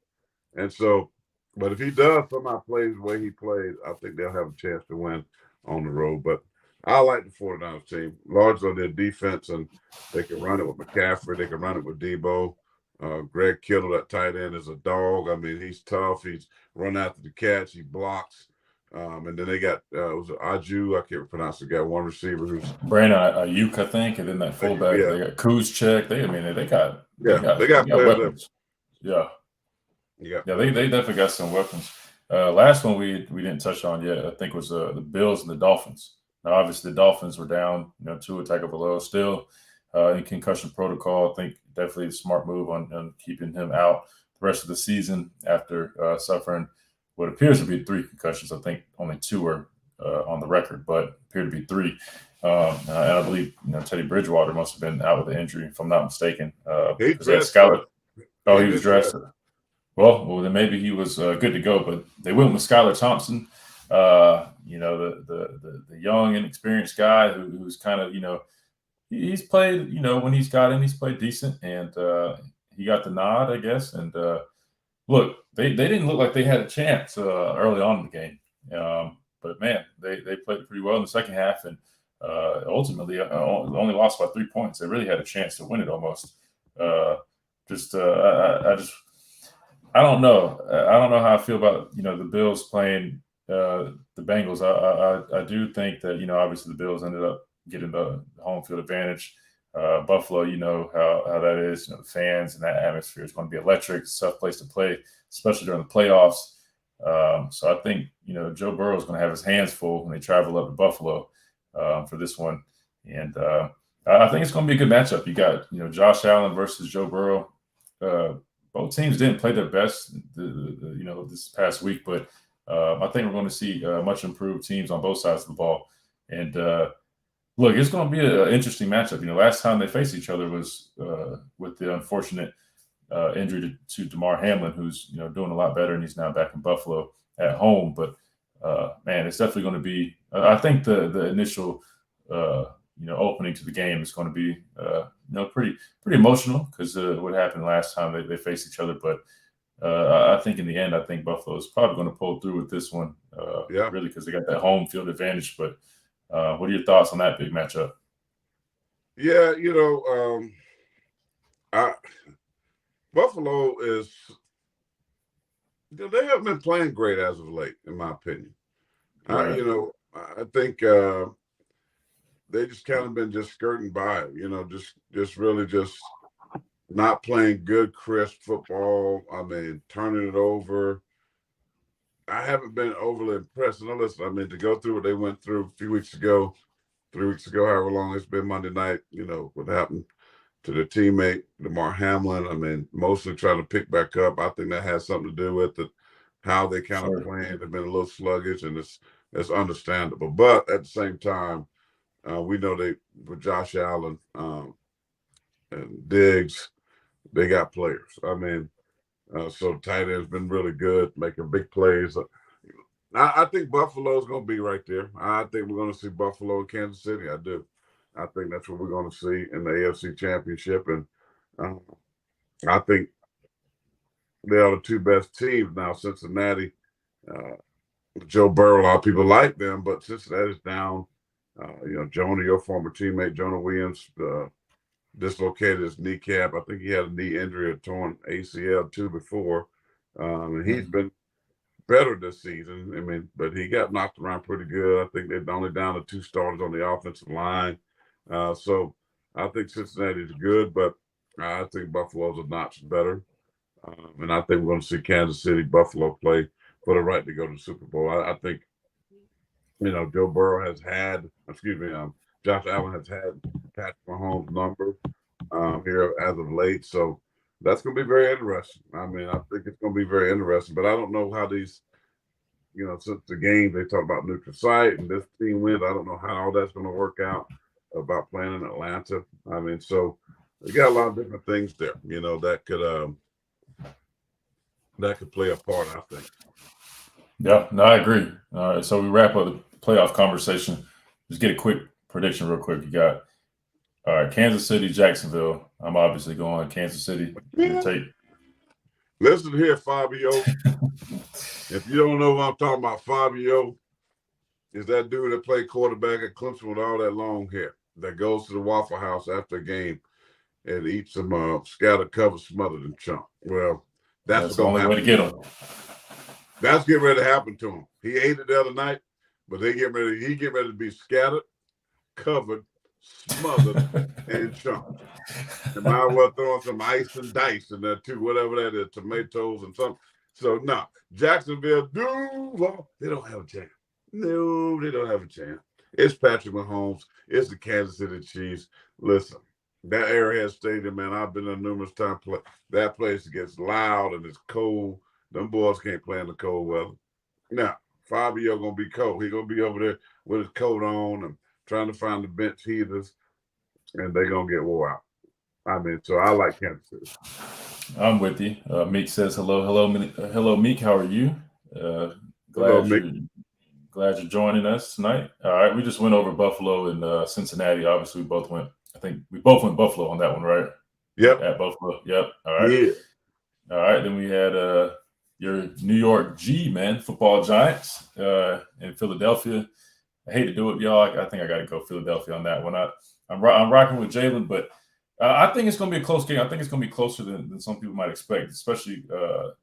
And so, but if he does somehow plays the way he played, I think they'll have a chance to win on the road. But I like the 49ers team, largely on their defense, and they can run it with McCaffrey. They can run it with Debo. Greg Kittle, that tight end, is a dog. I mean, he's tough. He's run after the catch. He blocks. And then they got was it Aju? I can't pronounce it. Got one receiver who's Brandon Ayuk, I think, and then that fullback. yeah. They got Kuzcheck. They got players weapons. Yeah. Yeah, They definitely got some weapons. Last one we didn't touch on yet, I think, was the Bills and the Dolphins. Now, obviously, the Dolphins were down, Tua Tagovailoa still in concussion protocol. I think definitely a smart move on keeping him out the rest of the season after suffering what appears to be 3 concussions. I think only 2 were on the record, but appear to be 3. And I believe Teddy Bridgewater must have been out with the injury, if I'm not mistaken. he dressed. He was dressed. Well, then maybe he was good to go, but they went with Skylar Thompson, the young, inexperienced guy who's kind of, he's played, when he's got in, he's played decent, and he got the nod, I guess. And look, they didn't look like they had a chance early on in the game, but man, they played pretty well in the second half, and ultimately only lost by 3 points. They really had a chance to win it almost. I don't know. I don't know how I feel about the Bills playing the Bengals. I do think that obviously the Bills ended up getting the home field advantage. Buffalo, how that is. The fans and that atmosphere is going to be electric. It's a tough place to play, especially during the playoffs. So I think Joe Burrow is going to have his hands full when they travel up to Buffalo for this one, and I think it's going to be a good matchup. You got Josh Allen versus Joe Burrow. Both teams didn't play their best, this past week, but I think we're going to see much improved teams on both sides of the ball. And look, it's going to be an interesting matchup. Last time they faced each other was with the unfortunate injury to Damar Hamlin, who's doing a lot better, and he's now back in Buffalo at home. But man, it's definitely going to be. I think the initial opening to the game is going to be pretty emotional because what happened last time they faced each other. But I think in the end, I think Buffalo is probably going to pull through with this one, really, because they got that home field advantage. But what are your thoughts on that big matchup? Yeah, Buffalo is they haven't been playing great as of late, in my opinion. Right. I think they just kind of been just skirting by it, just really just not playing good, crisp football. I mean, turning it over. I haven't been overly impressed. And listen, I mean, to go through what they went through a few weeks ago, 3 weeks ago, however long it's been Monday night, what happened to their teammate, Damar Hamlin. I mean, mostly trying to pick back up. I think that has something to do with it, how they kind of playing. They've been a little sluggish, and it's understandable. But at the same time, we know with Josh Allen and Diggs, they got players. I mean, so tight end's been really good, making big plays. I think Buffalo's going to be right there. I think we're going to see Buffalo and Kansas City. I do. I think that's what we're going to see in the AFC Championship. And I think they are the 2 best teams now. Cincinnati, Joe Burrow, a lot of people like them, but Cincinnati's down Jonah, your former teammate, Jonah Williams, dislocated his kneecap. I think he had a knee injury, a torn ACL too before. And he's been better this season. I mean, but he got knocked around pretty good. I think they're only down to 2 starters on the offensive line. So I think Cincinnati's good, but I think Buffalo's a notch better. And I think we're going to see Kansas City, Buffalo play for the right to go to the Super Bowl. I think, Joe Burrow has had, Josh Allen has had Patrick Mahomes' number here as of late. So that's going to be very interesting. I mean, I think it's going to be very interesting, but I don't know how these, since the game, they talk about neutral site and this team wins. I don't know how all that's going to work out about playing in Atlanta. I mean, so we got a lot of different things there, that could play a part, I think. Yeah, no, I agree. All right, so we wrap up the playoff conversation. Just get a quick prediction real quick. You got, all right, Kansas City, Jacksonville. I'm obviously going Kansas City. Your take. Listen here, Fabio. If you don't know what I'm talking about, Fabio is that dude that played quarterback at Clemson with all that long hair that goes to the Waffle House after a game and eats some scattered, covered, smothered, and chunk. Well, that's what's the going to only happen. way to get him. That's getting ready to happen to him. He ate it the other night, but he getting ready to be scattered, covered, smothered, and chunked. And might as well throw some ice and dice in there too, whatever that is, tomatoes and something. So no, Jacksonville, they don't have a chance. No, they don't have a chance. It's Patrick Mahomes. It's the Kansas City Chiefs. Listen, that Arrowhead Stadium, man, I've been there numerous times. That place gets loud and it's cold. Them boys can't play in the cold weather. Now, Fabio gonna be cold. He gonna be over there with his coat on and trying to find the bench heaters, and they gonna get wore out. I mean, so I like Kansas City. I'm with you. Meek says hello, Meek. How are you? Glad you're joining us tonight. All right, we just went over Buffalo and Cincinnati. Obviously, I think we both went Buffalo on that one, right? Yep. At Buffalo. Yep. All right. Yeah. All right. Then we had your New York football Giants in Philadelphia. I hate to do it, y'all. I think I got to go Philadelphia on that one. I'm rocking with Jalen, but I think it's going to be a close game. I think it's going to be closer than some people might expect, especially the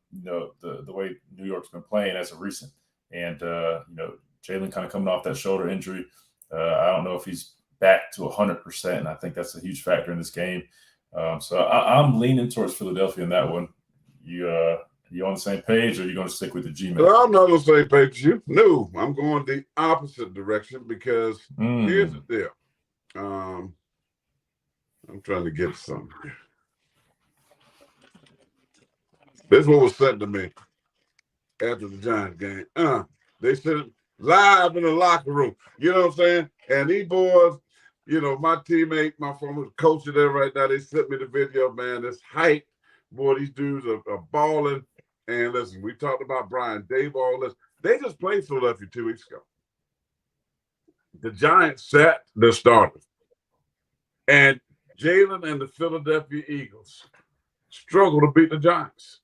way New York's been playing as of recent. And Jalen kind of coming off that shoulder injury. I don't know if he's back to 100%, and I think that's a huge factor in this game. So I'm leaning towards Philadelphia in that one. You on the same page, or are you going to stick with the G-Man? Well, I'm not on the same page as you. No, I'm going the opposite direction because here's the deal. I'm trying to get something. This is what was said to me after the Giants game. They said live in the locker room. You know what I'm saying? And these boys, my teammate, my former coach there right now, they sent me the video, man. This hype. Boy, these dudes are balling. And listen, we talked about Brian Daboll. Listen, they just played Philadelphia 2 weeks ago. The Giants sat their starters. And Jalen and the Philadelphia Eagles struggle to beat the Giants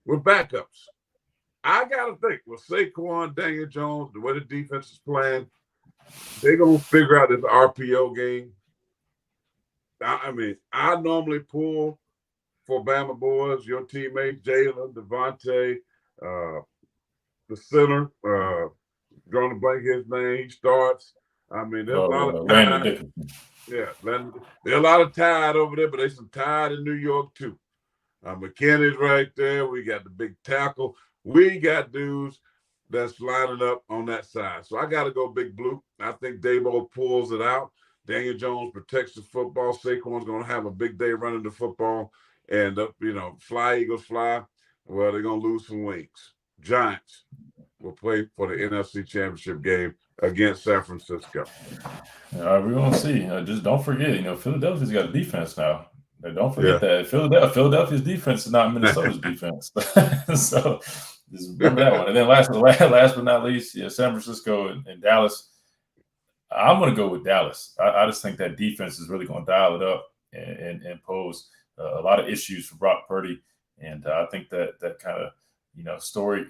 with backups. I got to think with Saquon, Daniel Jones, the way the defense is playing, they're going to figure out this RPO game. I mean, I normally pull for Bama boys, your teammates, Jalen, Devontae, the center, drawing a blank his name, he starts. I mean, there's a lot of tide. Yeah, there's a lot of tide over there, but there's some tide in New York too. McKinney's right there. We got the big tackle. We got dudes that's lining up on that side. So I got to go Big Blue. I think Daboll pulls it out. Daniel Jones protects the football. Saquon's going to have a big day running the football. And, fly, Eagles fly. Well, they're going to lose some wings. Giants will play for the NFC Championship game against San Francisco. We're going to see. Just don't forget, Philadelphia's got a defense now. Don't forget that. Philadelphia's defense is not Minnesota's defense. So just remember that one. And then last but not least, San Francisco and Dallas. I'm going to go with Dallas. I just think that defense is really going to dial it up and pose a lot of issues for Brock Purdy. And I think that kind of story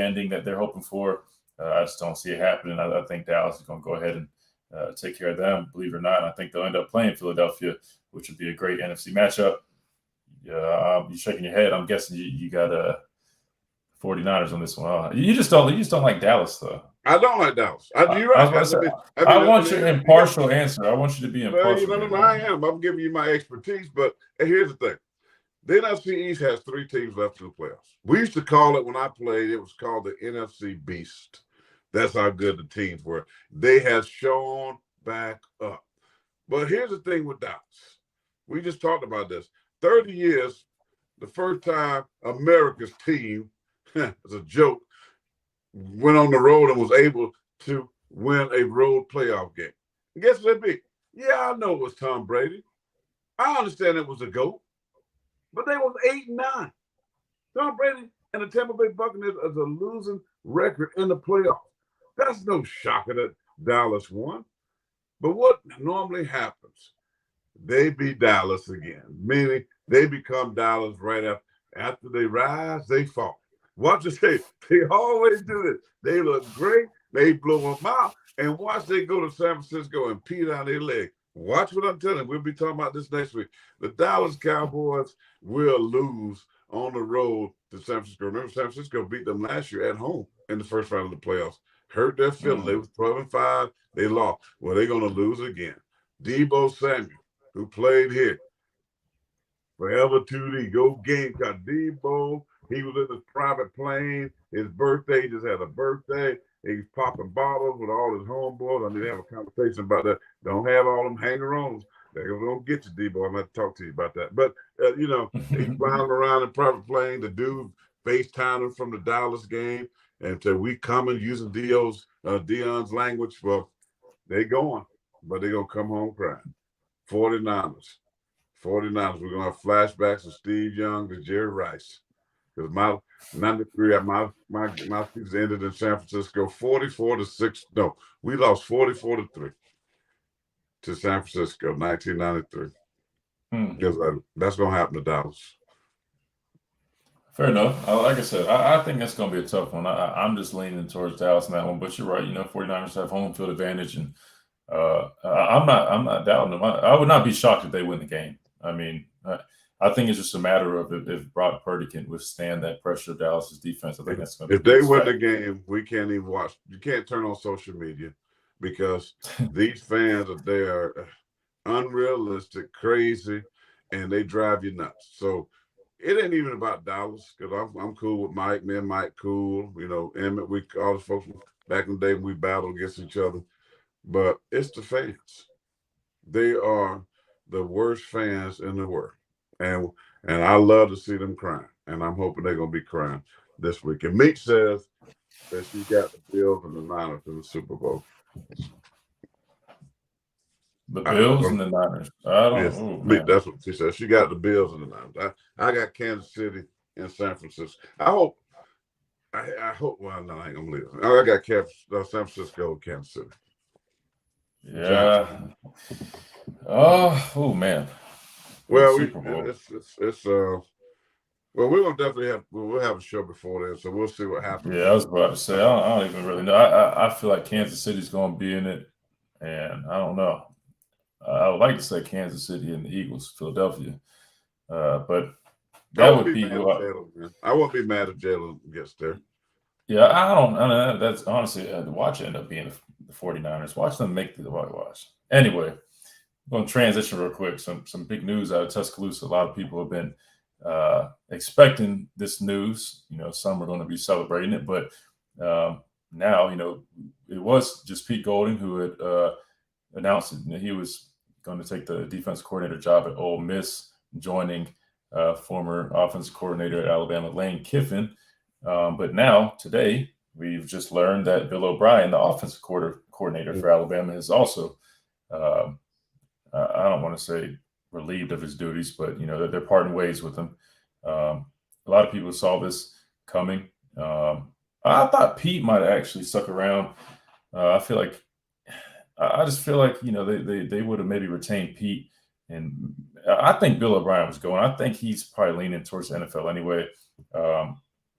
ending that they're hoping for, I just don't see it happening. I think Dallas is going to go ahead take care of them, believe it or not. And I think they'll end up playing Philadelphia, which would be a great NFC matchup. You're shaking your head. I'm guessing you got 49ers on this one. You just don't like Dallas though. I don't like Dallas. You're I was right. about to say, I I mean, want your impartial answer. I want you to be well, impartial. no, I am. I'm giving you my expertise, but here's the thing. The NFC East has 3 teams left in the playoffs. We used to call it, when I played, it was called the NFC Beast. That's how good the teams were. They have shown back up. But here's the thing with Dallas. We just talked about this. 30 years, the first time America's team, it's a joke, went on the road and was able to win a road playoff game. And guess what they beat? Yeah, I know it was Tom Brady. I understand it was a GOAT, but they was 8-9. Tom Brady and the Tampa Bay Buccaneers is a losing record in the playoffs. That's no shocker that Dallas won. But what normally happens, they beat Dallas again, meaning they become Dallas right after they rise, they fall. Watch this tape. They always do this. They look great. They blow them out. And watch they go to San Francisco and pee down their leg. Watch what I'm telling you. We'll be talking about this next week. The Dallas Cowboys will lose on the road to San Francisco. Remember, San Francisco beat them last year at home in the first round of the playoffs. Hurt their feelings. They was 12-5. They lost. Well, they're going to lose again. Deebo Samuel, who played here, forever 2D. Go Gamecock. Deebo, he was in his private plane. His birthday, he just had a birthday. He's popping bottles with all his homeboys. I need to have a conversation about that. Don't have all them hanger-ons. They're going to get you, Deebo. I'm going to talk to you about that. But, he's flying around in private plane. The dude FaceTimed him from the Dallas game and said, we coming using Dion's language. Well, they going, but they're going to come home crying. 49ers. We're going to have flashbacks of Steve Young to Jerry Rice. Because my 93, my season ended in San Francisco 44-6. No, we lost 44-3 to San Francisco, 1993. Because that's going to happen to Dallas. Fair enough. Like I said, I think that's going to be a tough one. I'm just leaning towards Dallas in that one. But you're right. 49ers have home field advantage, and I'm not doubting them. I would not be shocked if they win the game. I mean, I think it's just a matter of if Brock Purdy can withstand that pressure of Dallas's defense. I think that's going to be. If they win the game, we can't even watch. You can't turn on social media because these fans they are unrealistic, crazy, and they drive you nuts. So it ain't even about Dallas because I'm cool with Mike. Me and Mike cool. Emmett, all the folks back in the day when we battled against each other. But it's the fans. They are the worst fans in the world. And I love to see them crying. And I'm hoping they're going to be crying this week. And Meek says that she got the Bills and the Niners in the Super Bowl. The Bills and the Niners. Yes, that's what she said. She got the Bills and the Niners. I got Kansas City and San Francisco. I hope. Well, no, I ain't gonna leave. I got San Francisco and Kansas City. Yeah. Oh man. Well, we're gonna definitely we'll have a show before then, so we'll see what happens. Yeah, I was about to say I don't even really know. I feel like Kansas City's gonna be in it, and I don't know. I would like to say Kansas City and the Eagles, Philadelphia, but that would be. I won't be mad if Jalen gets there. Yeah, I don't know. That's honestly the watch end up being the 49ers. Watch them make the whitewash. Anyway, I'm going to transition real quick. Some big news out of Tuscaloosa. A lot of people have been expecting this news. Some are going to be celebrating it, but now, it was just Pete Golding who had announced it. He was going to take the defense coordinator job at Ole Miss, joining former offensive coordinator at Alabama, Lane Kiffin. But now, today, we've just learned that Bill O'Brien, the offensive coordinator for Alabama, has also, I don't want to say relieved of his duties, but, they're parting ways with him. A lot of people saw this coming. I thought Pete might have actually stuck around. I just feel like, they would have maybe retained Pete. And I think Bill O'Brien was going. I think he's probably leaning towards the NFL anyway.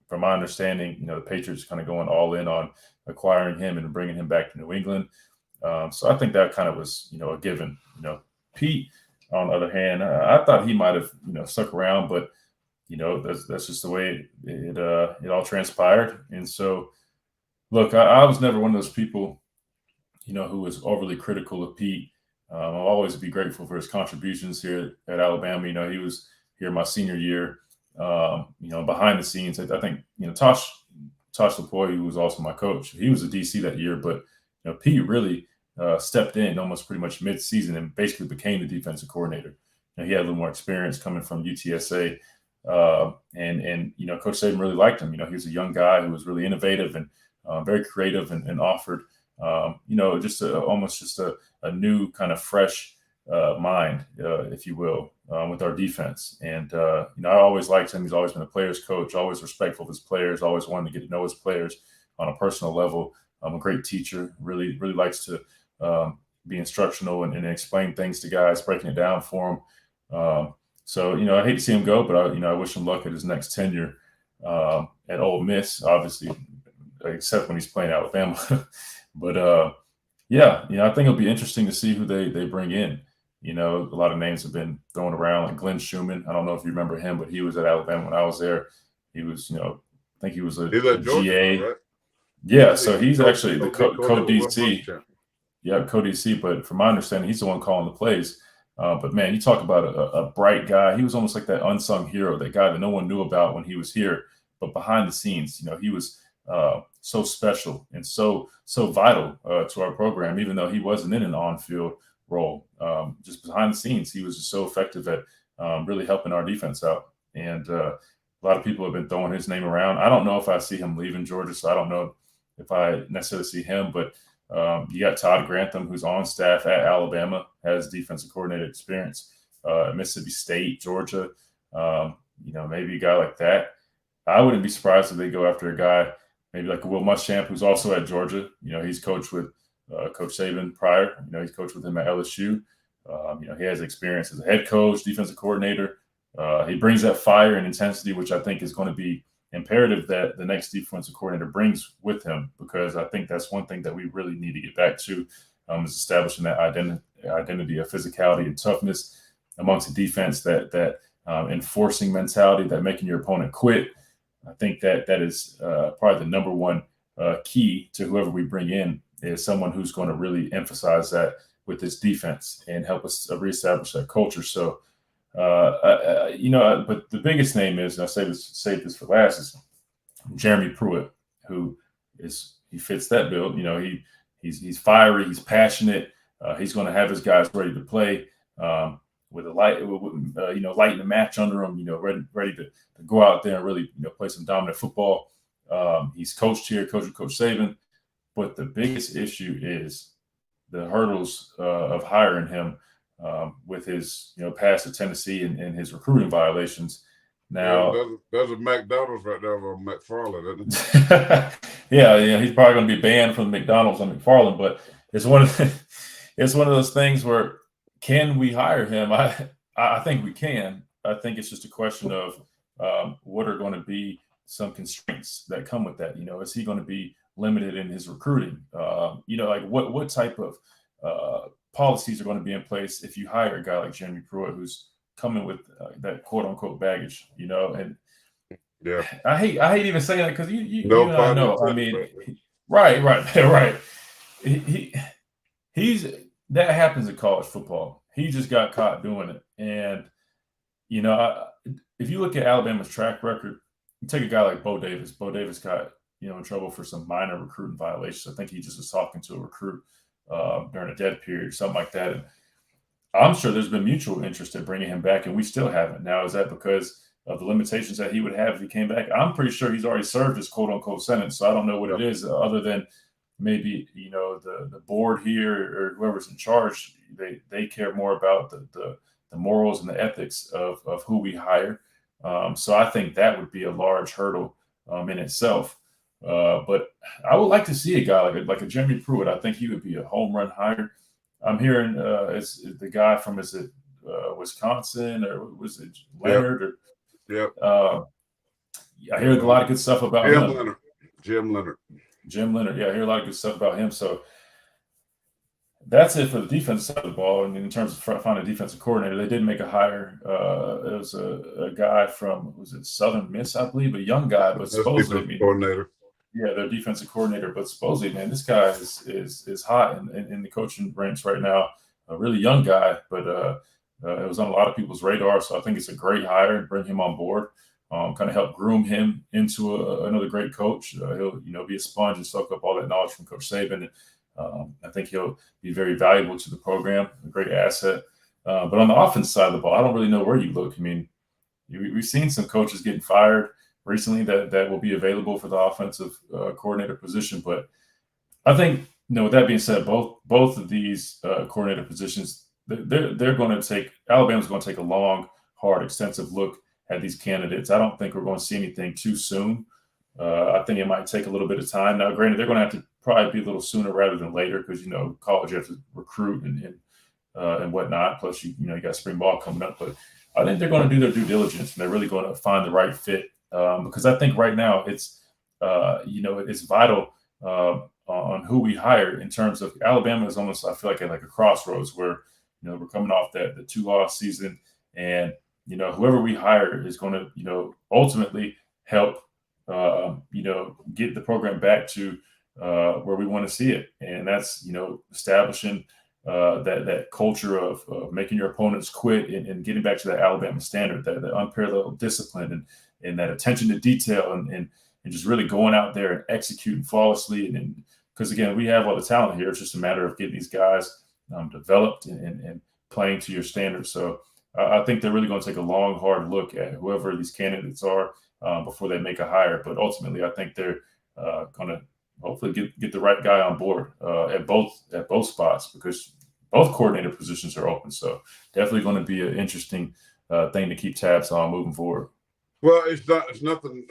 From my understanding, the Patriots kind of going all in on acquiring him and bringing him back to New England. So I think that kind of was, a given. Pete, on the other hand, I thought he might have, stuck around, but that's just the way it all transpired. And so, look, I was never one of those people, who was overly critical of Pete. I'll always be grateful for his contributions here at Alabama. He was here my senior year. Behind the scenes, I think Tosh Lapoy, who was also my coach, he was a DC that year, but Pete really stepped in almost pretty much mid-season and basically became the defensive coordinator. He had a little more experience coming from UTSA, and Coach Saban really liked him. He was a young guy who was really innovative and very creative and offered just a new kind of fresh mind, if you will, with our defense. And I always liked him. He's always been a player's coach, always respectful of his players, always wanted to get to know his players on a personal level. A great teacher, really likes to be instructional and explain things to guys, breaking it down for them. So I hate to see him go, but I wish him luck at his next tenure at Ole Miss, obviously, except when he's playing Alabama. But I think it'll be interesting to see who they bring in. A lot of names have been thrown around, like Glenn Schumann. I don't know if you remember him, but he was at Alabama when I was there. He was, I think he was a GA. Right? Yeah, so he's actually the co-DC. Yeah, co-DC, but from my understanding, he's the one calling the plays. But man, you talk about a bright guy. He was almost like that unsung hero, that guy that no one knew about when he was here. But behind the scenes, he was so special and so vital to our program, even though he wasn't in an on-field role. Just behind the scenes, he was just so effective at really helping our defense out. And a lot of people have been throwing his name around. I don't know if I see him leaving Georgia, so I don't know if I necessarily see him, but you got Todd Grantham, who's on staff at Alabama, has defensive coordinator experience at Mississippi State, Georgia. Maybe a guy like that. I wouldn't be surprised if they go after a guy maybe like a Will Muschamp, who's also at Georgia. He's coached with Coach Saban prior. He's coached with him at LSU. He has experience as a head coach, defensive coordinator. He brings that fire and intensity, which I think is going to be imperative that the next defensive coordinator brings with him, because I think that's one thing that we really need to get back to, is establishing that identity of physicality and toughness amongst the defense, that enforcing mentality, that making your opponent quit. I think that is probably the number one key to whoever we bring in, is someone who's going to really emphasize that with this defense and help us reestablish that culture. So, but the biggest name is, and I save this for last, is Jeremy Pruitt, who he fits that bill. He's fiery, he's passionate. He's going to have his guys ready to play with a lighten the match under him. Ready to go out there and really play some dominant football. He's coached here, coached with Coach Saban, but the biggest issue is the hurdles of hiring him with his pass to Tennessee and his recruiting violations. Now, there's a McDonald's right there on McFarland, isn't it? yeah, he's probably going to be banned from the McDonald's on McFarland. But it's one of those things where, can we hire him? I think we can. I think it's just a question of what are going to be some constraints that come with that. Is he going to be limited in his recruiting? Like what type of policies are going to be in place if you hire a guy like Jeremy Pruitt, who's coming with that quote unquote baggage, and yeah, I hate even saying that, because you know. I mean, right. He's that happens in college football. He just got caught doing it, and if you look at Alabama's track record, you take a guy like Bo Davis. Bo Davis got in trouble for some minor recruiting violations. I think he just was talking to a recruit during a dead period or something like that. And I'm sure there's been mutual interest in bringing him back, and we still haven't. Now, is that because of the limitations that he would have if he came back? I'm pretty sure he's already served his quote-unquote sentence, so I don't know what it is, other than maybe the board here or whoever's in charge, they care more about the morals and the ethics of who we hire. So I think that would be a large hurdle in itself. But I would like to see a guy like a Jeremy Pruitt. I think he would be a home run hire. I'm hearing it's the guy from, is it Wisconsin, or was it Leonard? Yep. I hear a lot of good stuff about him. Jim Leonard. Yeah, I hear a lot of good stuff about him. So That's it for the defensive side of the ball. And in terms of finding a defensive coordinator, they did make a hire. It was a guy from, was it Southern Miss, I believe, a young guy, but That's supposedly, I defensive mean, coordinator. yeah, their defensive coordinator. But supposedly, man, this guy is hot in the coaching ranks right now. A really young guy, but it was on a lot of people's radar. So I think it's a great hire and bring him on board. Kind of help groom him into another great coach. He'll be a sponge and soak up all that knowledge from Coach Saban. I think he'll be very valuable to the program, a great asset. But on the offense side of the ball, I don't really know where you look. I mean, we've seen some coaches getting fired recently that will be available for the offensive coordinator position. But I think, with that being said, both of these coordinator positions, they're going to take Alabama's going to take a long, hard, extensive look at these candidates. I don't think we're going to see anything too soon. I think it might take a little bit of time. Now, granted, they're going to have to probably be a little sooner rather than later because college you have to recruit and whatnot. Plus, you got spring ball coming up, but I think they're going to do their due diligence and they're really going to find the right fit because I think right now it's vital on who we hire in terms of Alabama is almost, I feel like, at like a crossroads where we're coming off the 2-loss season and whoever we hire is going to ultimately help get the program back to where we want to see it, and that's establishing that culture of making your opponents quit and getting back to that Alabama standard, that unparalleled discipline and that attention to detail and just really going out there and executing flawlessly. And because again, we have all the talent here. It's just a matter of getting these guys developed and playing to your standards. So I think they're really going to take a long, hard look at whoever these candidates are before they make a hire. But ultimately, I think they're going to hopefully get the right guy on board at both spots because both coordinator positions are open. So definitely going to be an interesting thing to keep tabs on moving forward. Well, it's nothing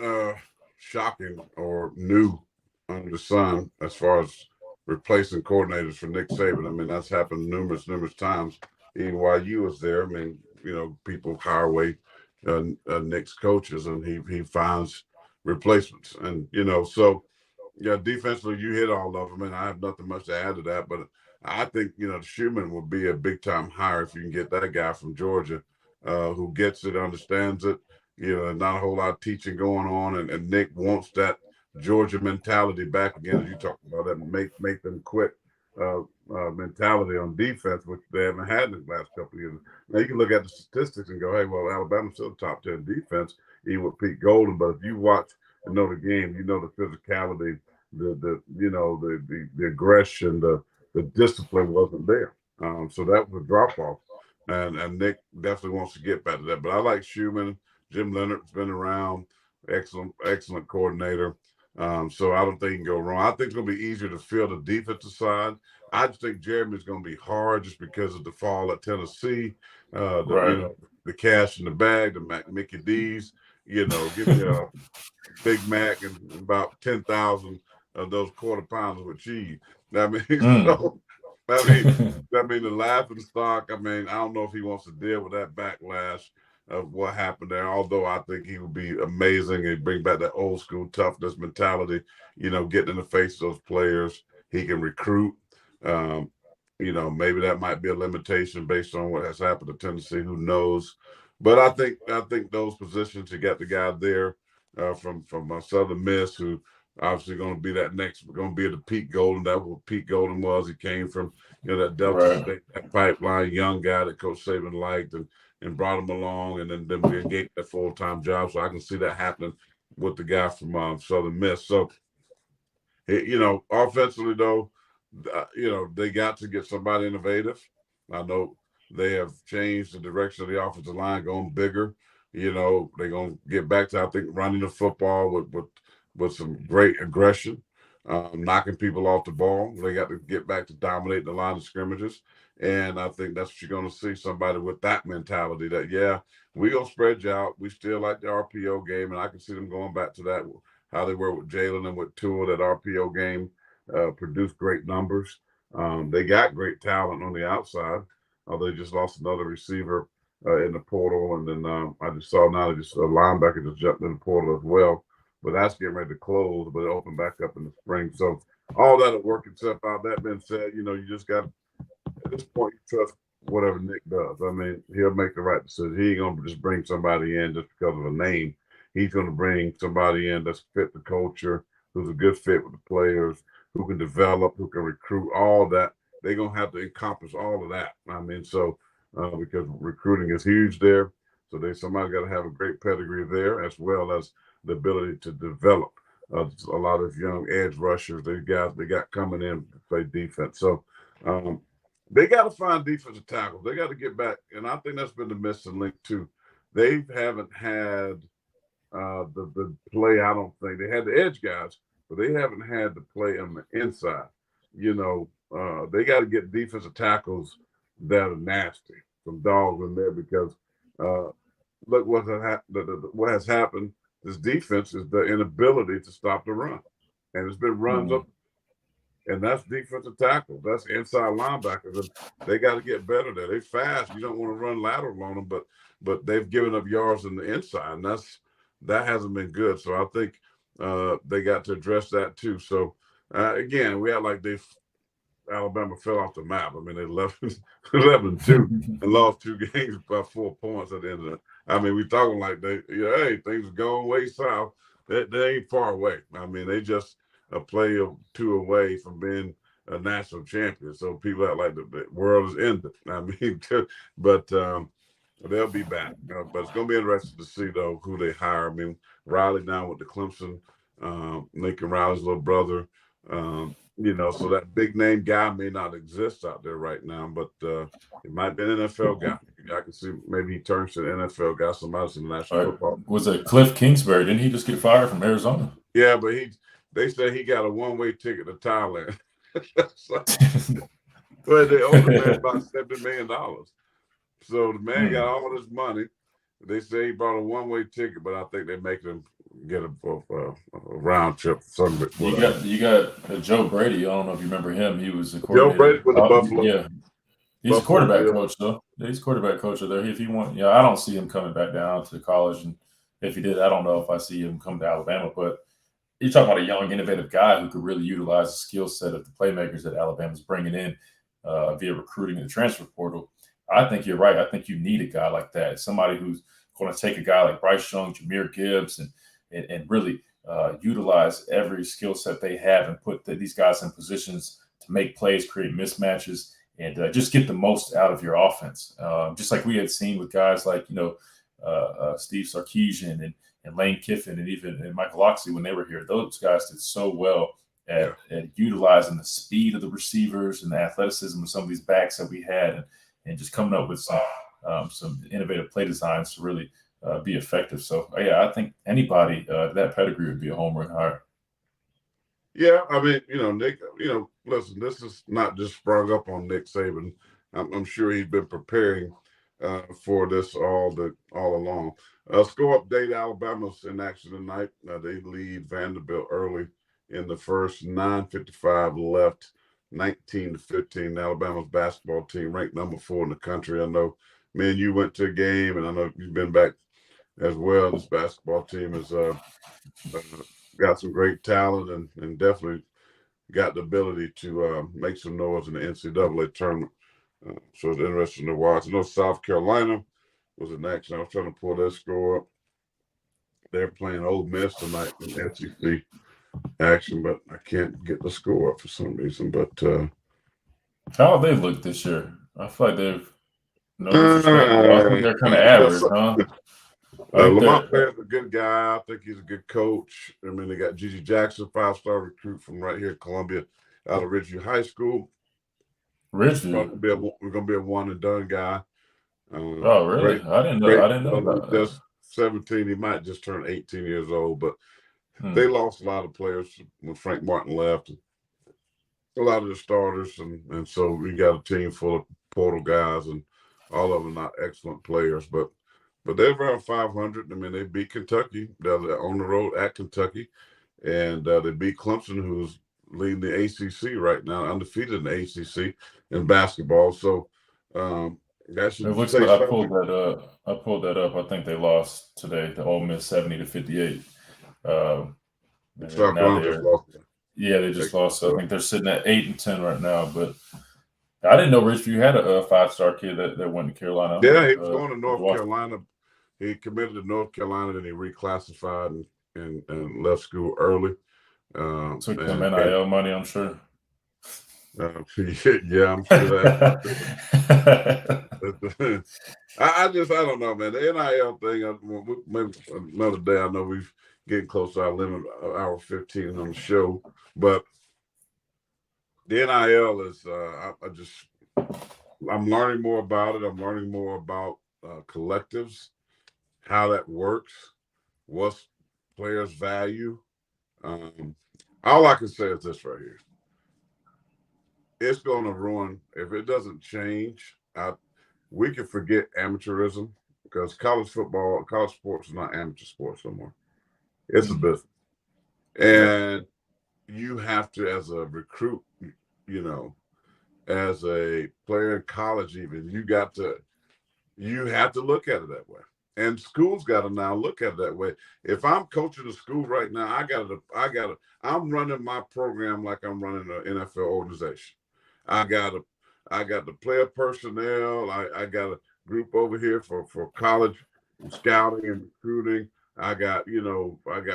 shocking or new under the sun as far as replacing coordinators for Nick Saban. I mean, that's happened numerous times. Even while you was there, I mean, people hire away Nick's coaches, and he finds replacements, and so yeah, defensively you hit all of them, and I have nothing much to add to that. But I think Schumann will be a big time hire if you can get that guy from Georgia, who gets it, understands it. Not a whole lot of teaching going on, and Nick wants that Georgia mentality back again, as you talked about, that make them quit mentality on defense, which they haven't had in the last couple of years. Now you can look at the statistics and go, hey, well, Alabama's still top 10 defense, even with Pete Golden. But if you watch and know the game, the physicality, the aggression, the discipline wasn't there. So that was a drop off. And Nick definitely wants to get back to that. But I like Schumann. Jim Leonard's been around, excellent coordinator. So I don't think he can go wrong. I think it's going to be easier to fill the defensive side. I just think Jeremy's going to be hard just because of the fall at Tennessee, Right. the cash in the bag, the Mickey D's. Give me a Big Mac and about 10,000 of those quarter pounders with cheese. I mean, so I mean the laughing stock. I mean, I don't know if he wants to deal with that backlash of what happened there. Although I think he would be amazing and bring back that old school toughness mentality. Getting in the face of those players. He can recruit. Maybe that might be a limitation based on what has happened to Tennessee. Who knows? But I think those positions, you got the guy there from Southern Miss, who obviously going to be going to be the Pete Golden. That was what Pete Golden was. He came from that Delta Right. State, that pipeline, young guy that Coach Saban liked and brought him along, and then we gave that full-time job. So I can see that happening with the guy from Southern Miss. So offensively though, they got to get somebody innovative. I know they have changed the direction of the offensive line, going bigger. They're going to get back to, I think, running the football with some great aggression, knocking people off the ball. They got to get back to dominating the line of scrimmages. And I think that's what you're going to see, somebody with that mentality that, yeah, we're going to spread you out. We still like the RPO game, and I can see them going back to that, how they were with Jalen and with Tua, that RPO game produced great numbers. They got great talent on the outside. They just lost another receiver in the portal, and then I just saw now that a linebacker just jumped in the portal as well. But that's getting ready to close, but it opened back up in the spring. So all that will work itself out. That being said, you just got this point, you trust whatever Nick does. I mean, he'll make the right decision. He ain't gonna just bring somebody in just because of a name. He's gonna bring somebody in that's fit the culture, who's a good fit with the players, who can develop, who can recruit, all that. They're gonna have to encompass all of that. I mean, so because recruiting is huge there, so somebody got to have a great pedigree there as well as the ability to develop a lot of young edge rushers. They got coming in to play defense. So um, they got to find defensive tackles. They got to get back, and I think that's been the missing link too. They haven't had the play. I don't think they had the edge guys, but they haven't had the play on the inside. They got to get defensive tackles that are nasty, some dogs in there because uh, look what has happened. This defense is the inability to stop the run, and it's been runs up, and that's defensive tackles, that's inside linebackers, and they got to get better there. They fast. You don't want to run lateral on them, but they've given up yards on the inside, and that hasn't been good. So I think they got to address that too. So again, we had like Alabama fell off the map. I mean, they left 11-2 and lost 2 games by 4 points at the end of it. I mean, we talking like hey, things are going way south. They ain't far away. I mean, they just a play or 2 away from being a national champion. So people act like the world is ended. I mean, but they'll be back. But it's going to be interesting to see, though, who they hire. I mean, Riley now with the Clemson, Lincoln Riley's little brother. So that big name guy may not exist out there right now, but it might be an NFL guy. I can see maybe he turns to an NFL guy, somebody's in the National Football. Was it Cliff Kingsbury? Didn't he just get fired from Arizona? Yeah, but they say he got a one-way ticket to Thailand. Well, they owe the man about $70 million. So the man got all this money. They say he bought a one-way ticket, but I think they make him get a round trip. You got Joe Brady. I don't know if you remember him. He was the coordinator. Joe Brady with the Buffalo. Yeah, he's a quarterback coach though. Yeah, he's quarterback coach there. If he want, I don't see him coming back down to college. And if he did, I don't know if I see him come to Alabama. But you're talking about a young, innovative guy who could really utilize the skill set of the playmakers that Alabama's bringing in via recruiting and the transfer portal. I think you're right. I think you need a guy like that, somebody who's going to take a guy like Bryce Young, Jahmyr Gibbs, and really utilize every skill set they have and put these guys in positions to make plays, create mismatches, and just get the most out of your offense. Just like we had seen with guys like Steve Sarkisian and Lane Kiffin and even Michael Locksley when they were here. Those guys did so well at utilizing the speed of the receivers and the athleticism of some of these backs that we had, and just coming up with some innovative play designs to really be effective. So, I think anybody that pedigree would be a home run hire. Yeah, I mean, Nick, listen, this is not just sprung up on Nick Saban. I'm sure he's been preparing for this all along. Score update, Alabama's in action tonight. They lead Vanderbilt early in the first, 9:55 left. 19-15. Alabama's basketball team ranked number 4 in the country. I know, man, you went to a game, and I know you've been back as well. This basketball team has got some great talent and definitely got the ability to make some noise in the NCAA tournament. So it's interesting to watch. I know South Carolina was in action. I was trying to pull their score up. They're playing Ole Miss tonight in SEC action, but I can't get the score up for some reason. But how have they looked this year? I feel like they've I think they're kind of average, huh? Lamont Paris is a good guy. I think he's a good coach. I mean, they got Gigi Jackson, 5-star recruit from right here, Columbia, out of Ridgeview High School. Ridgeview. We're gonna be a one and done guy. Oh, really? I didn't know about that. Just 17. He might just turn 18 years old, but they lost a lot of players when Frank Martin left. A lot of the starters, and so we got a team full of portal guys, and all of them not excellent players, but they're around 500. I mean, they beat Kentucky. They're on the road at Kentucky, and they beat Clemson, who's leading the ACC right now, undefeated in the ACC in basketball. So that should say I pulled that up. I think they lost today to Ole Miss 70-58. South Carolina just lost. Yeah, they just lost. So I think they're sitting at 8-10 right now. But I didn't know Richview had a 5-star kid that went to Carolina. Yeah, he was going to George North Washington. Carolina. He committed to North Carolina, then he reclassified and left school early. Took some And NIL money, I'm sure. yeah, I'm sure that. I don't know, man. The NIL thing, maybe another day. I know we've getting close to our limit, hour 15 on the show, but the NIL is, I'm learning more about it. I'm learning more about collectives, how that works, what's players' value. Um, all I can say is this right here. It's going to ruin, if it doesn't change, we can forget amateurism because college football, college sports is not amateur sports no more. It's a business. And you have to, as a recruit, you know, as a player in college, even, you have to look at it that way. And schools got to now look at it that way. If I'm coaching a school right now, I'm running my program like I'm running an NFL organization. I got the player personnel. I got a group over here for college scouting and recruiting. I got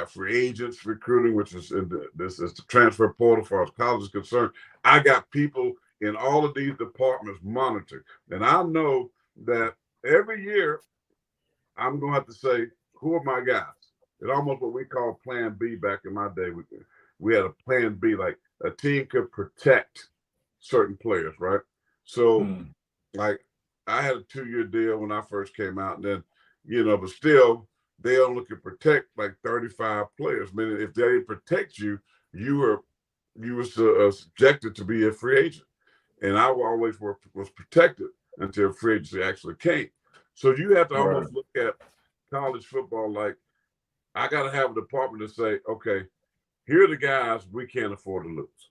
free agents recruiting, which is this is the transfer portal for as college is concerned. I got people in all of these departments monitored, and I know that every year I'm going to have to say, who are my guys? It's almost what we call Plan B back in my day. We had a Plan B, like a team could protect certain players, right? So, like, I had a 2-year deal when I first came out, and then, but still, they only could protect like 35 players. Meaning, if they didn't protect you, you were subjected to be a free agent, and I always was protected until free agency actually came. So you have to almost look at college football like I got to have a department to say, okay, here are the guys we can't afford to lose,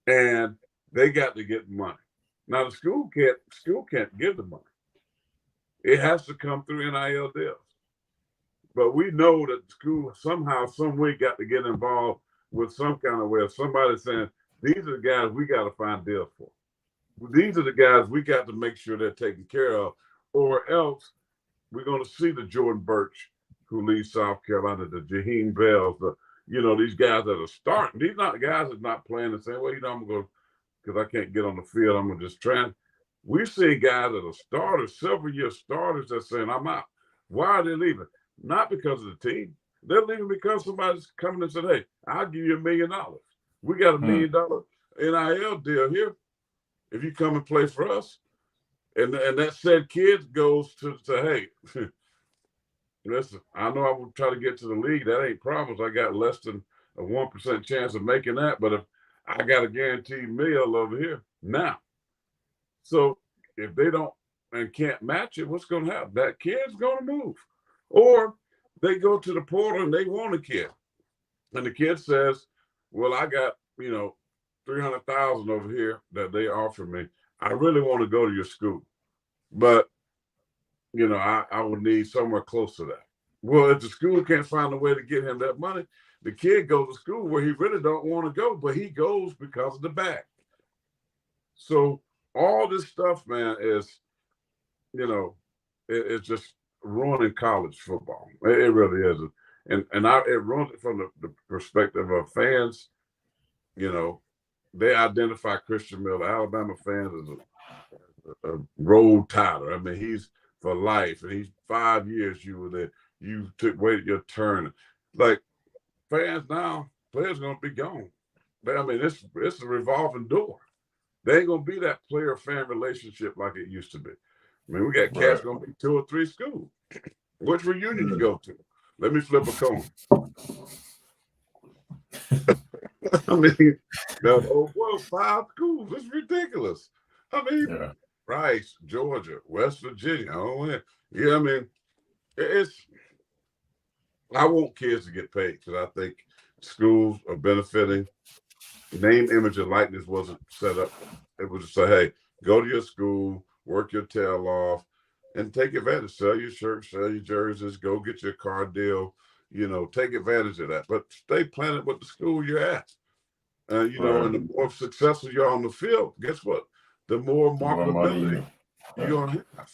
and they got to get money. Now the school can't give the money. It has to come through NIL deals. But we know that the school somehow, some way, got to get involved with some kind of way of somebody saying, these are the guys we got to find deals for. These are the guys we got to make sure they're taken care of, or else we're going to see the Jordan Birch who leaves South Carolina, the Jaheim Bells, these guys that are starting. These not guys that are not playing and saying, well, I'm going to, because I can't get on the field, I'm going to just try. We see guys that are starters, several-year starters that saying, I'm out. Why are they leaving? Not because of the team. They're leaving because somebody's coming and said, hey, I'll give you $1 million. We got $1 million NIL deal here if you come and play for us. And that said kid goes to say, hey, listen, I know I will try to get to the league. That ain't problems. I got less than a 1% chance of making that. But if I got a guaranteed meal over here now. So if they don't and can't match it, what's going to happen? That kid's going to move. Or they go to the portal and they want a kid. And the kid says, well, I got, 300,000 over here that they offer me. I really want to go to your school. But, I would need somewhere close to that. Well, if the school can't find a way to get him that money, the kid goes to school where he really don't want to go, but he goes because of the bag. So all this stuff, man, is, it's just ruining college football. It really is. And it ruins it from the perspective of fans. They identify Christian Miller, Alabama fans, as a road tiler. I mean, he's for life, and he's 5 years you were there. You waited your turn. Like fans now, players gonna be gone. I mean, it's a revolving door. They ain't gonna be that player-fan relationship like it used to be. I mean, we got cats gonna be 2 or 3 schools. Which reunion you go to? Let me flip a coin. I mean, 5 schools. It's ridiculous. I mean, Rice, Georgia, West Virginia. I mean, I want kids to get paid because I think schools are benefiting. Name, image, and likeness wasn't set up. It was just say, hey, go to your school, work your tail off, and take advantage. Sell your shirts, sell your jerseys, go get your car deal. Take advantage of that. But stay planted with the school you're at. And the more successful you're on the field, guess what? the more The more money marketability you're right. going to have.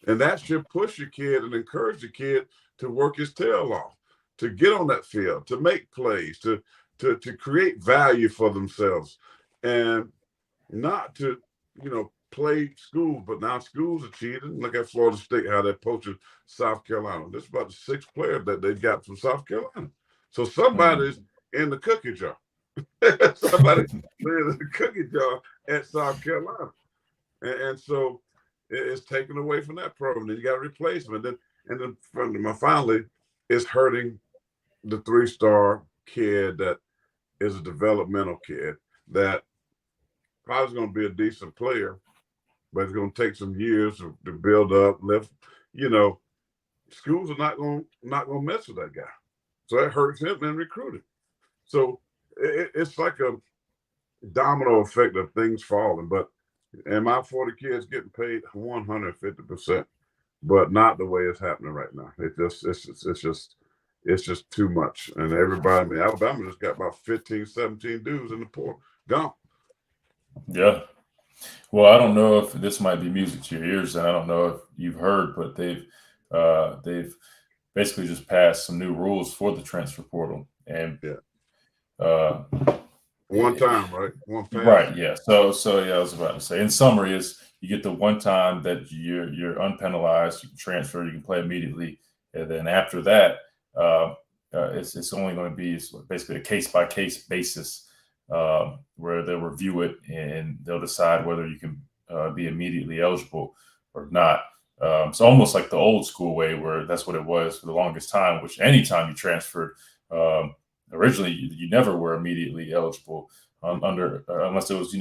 And that should push your kid and encourage the kid to work his tail off, to get on that field, to make plays, to create value for themselves, and not to, play schools. But now schools are cheating. Look at Florida State, how they're poaching South Carolina. This is about the sixth player that they got from South Carolina. So somebody's in the cookie jar. Somebody playing in the cookie jar at South Carolina. And so it's taken away from that program. Then you got to replace them. And then finally, it's hurting the 3-star kid that is a developmental kid that probably is going to be a decent player, but it's going to take some years to build up. Schools are not going to mess with that guy, so that hurts him in recruiting. So it's like a domino effect of things falling. But am I for the kids getting paid 150%? But not the way it's happening right now. It's just too much. And everybody, I mean, Alabama just got about 15, 17 dudes in the pool. Gone. Yeah. Well, I don't know if this might be music to your ears, and I don't know if you've heard, but they've basically just passed some new rules for the transfer portal, and Yeah. uh, One time, right? One pass. right, yeah. So yeah, I was about to say. In summary, is you get the one time that you're unpenalized, you can transfer, you can play immediately, and then after that, it's only going to be basically a case by case basis where they'll review it and they'll decide whether you can be immediately eligible or not. So almost like the old school way, where that's what it was for the longest time. Which anytime you transferred, originally you never were immediately eligible under unless it was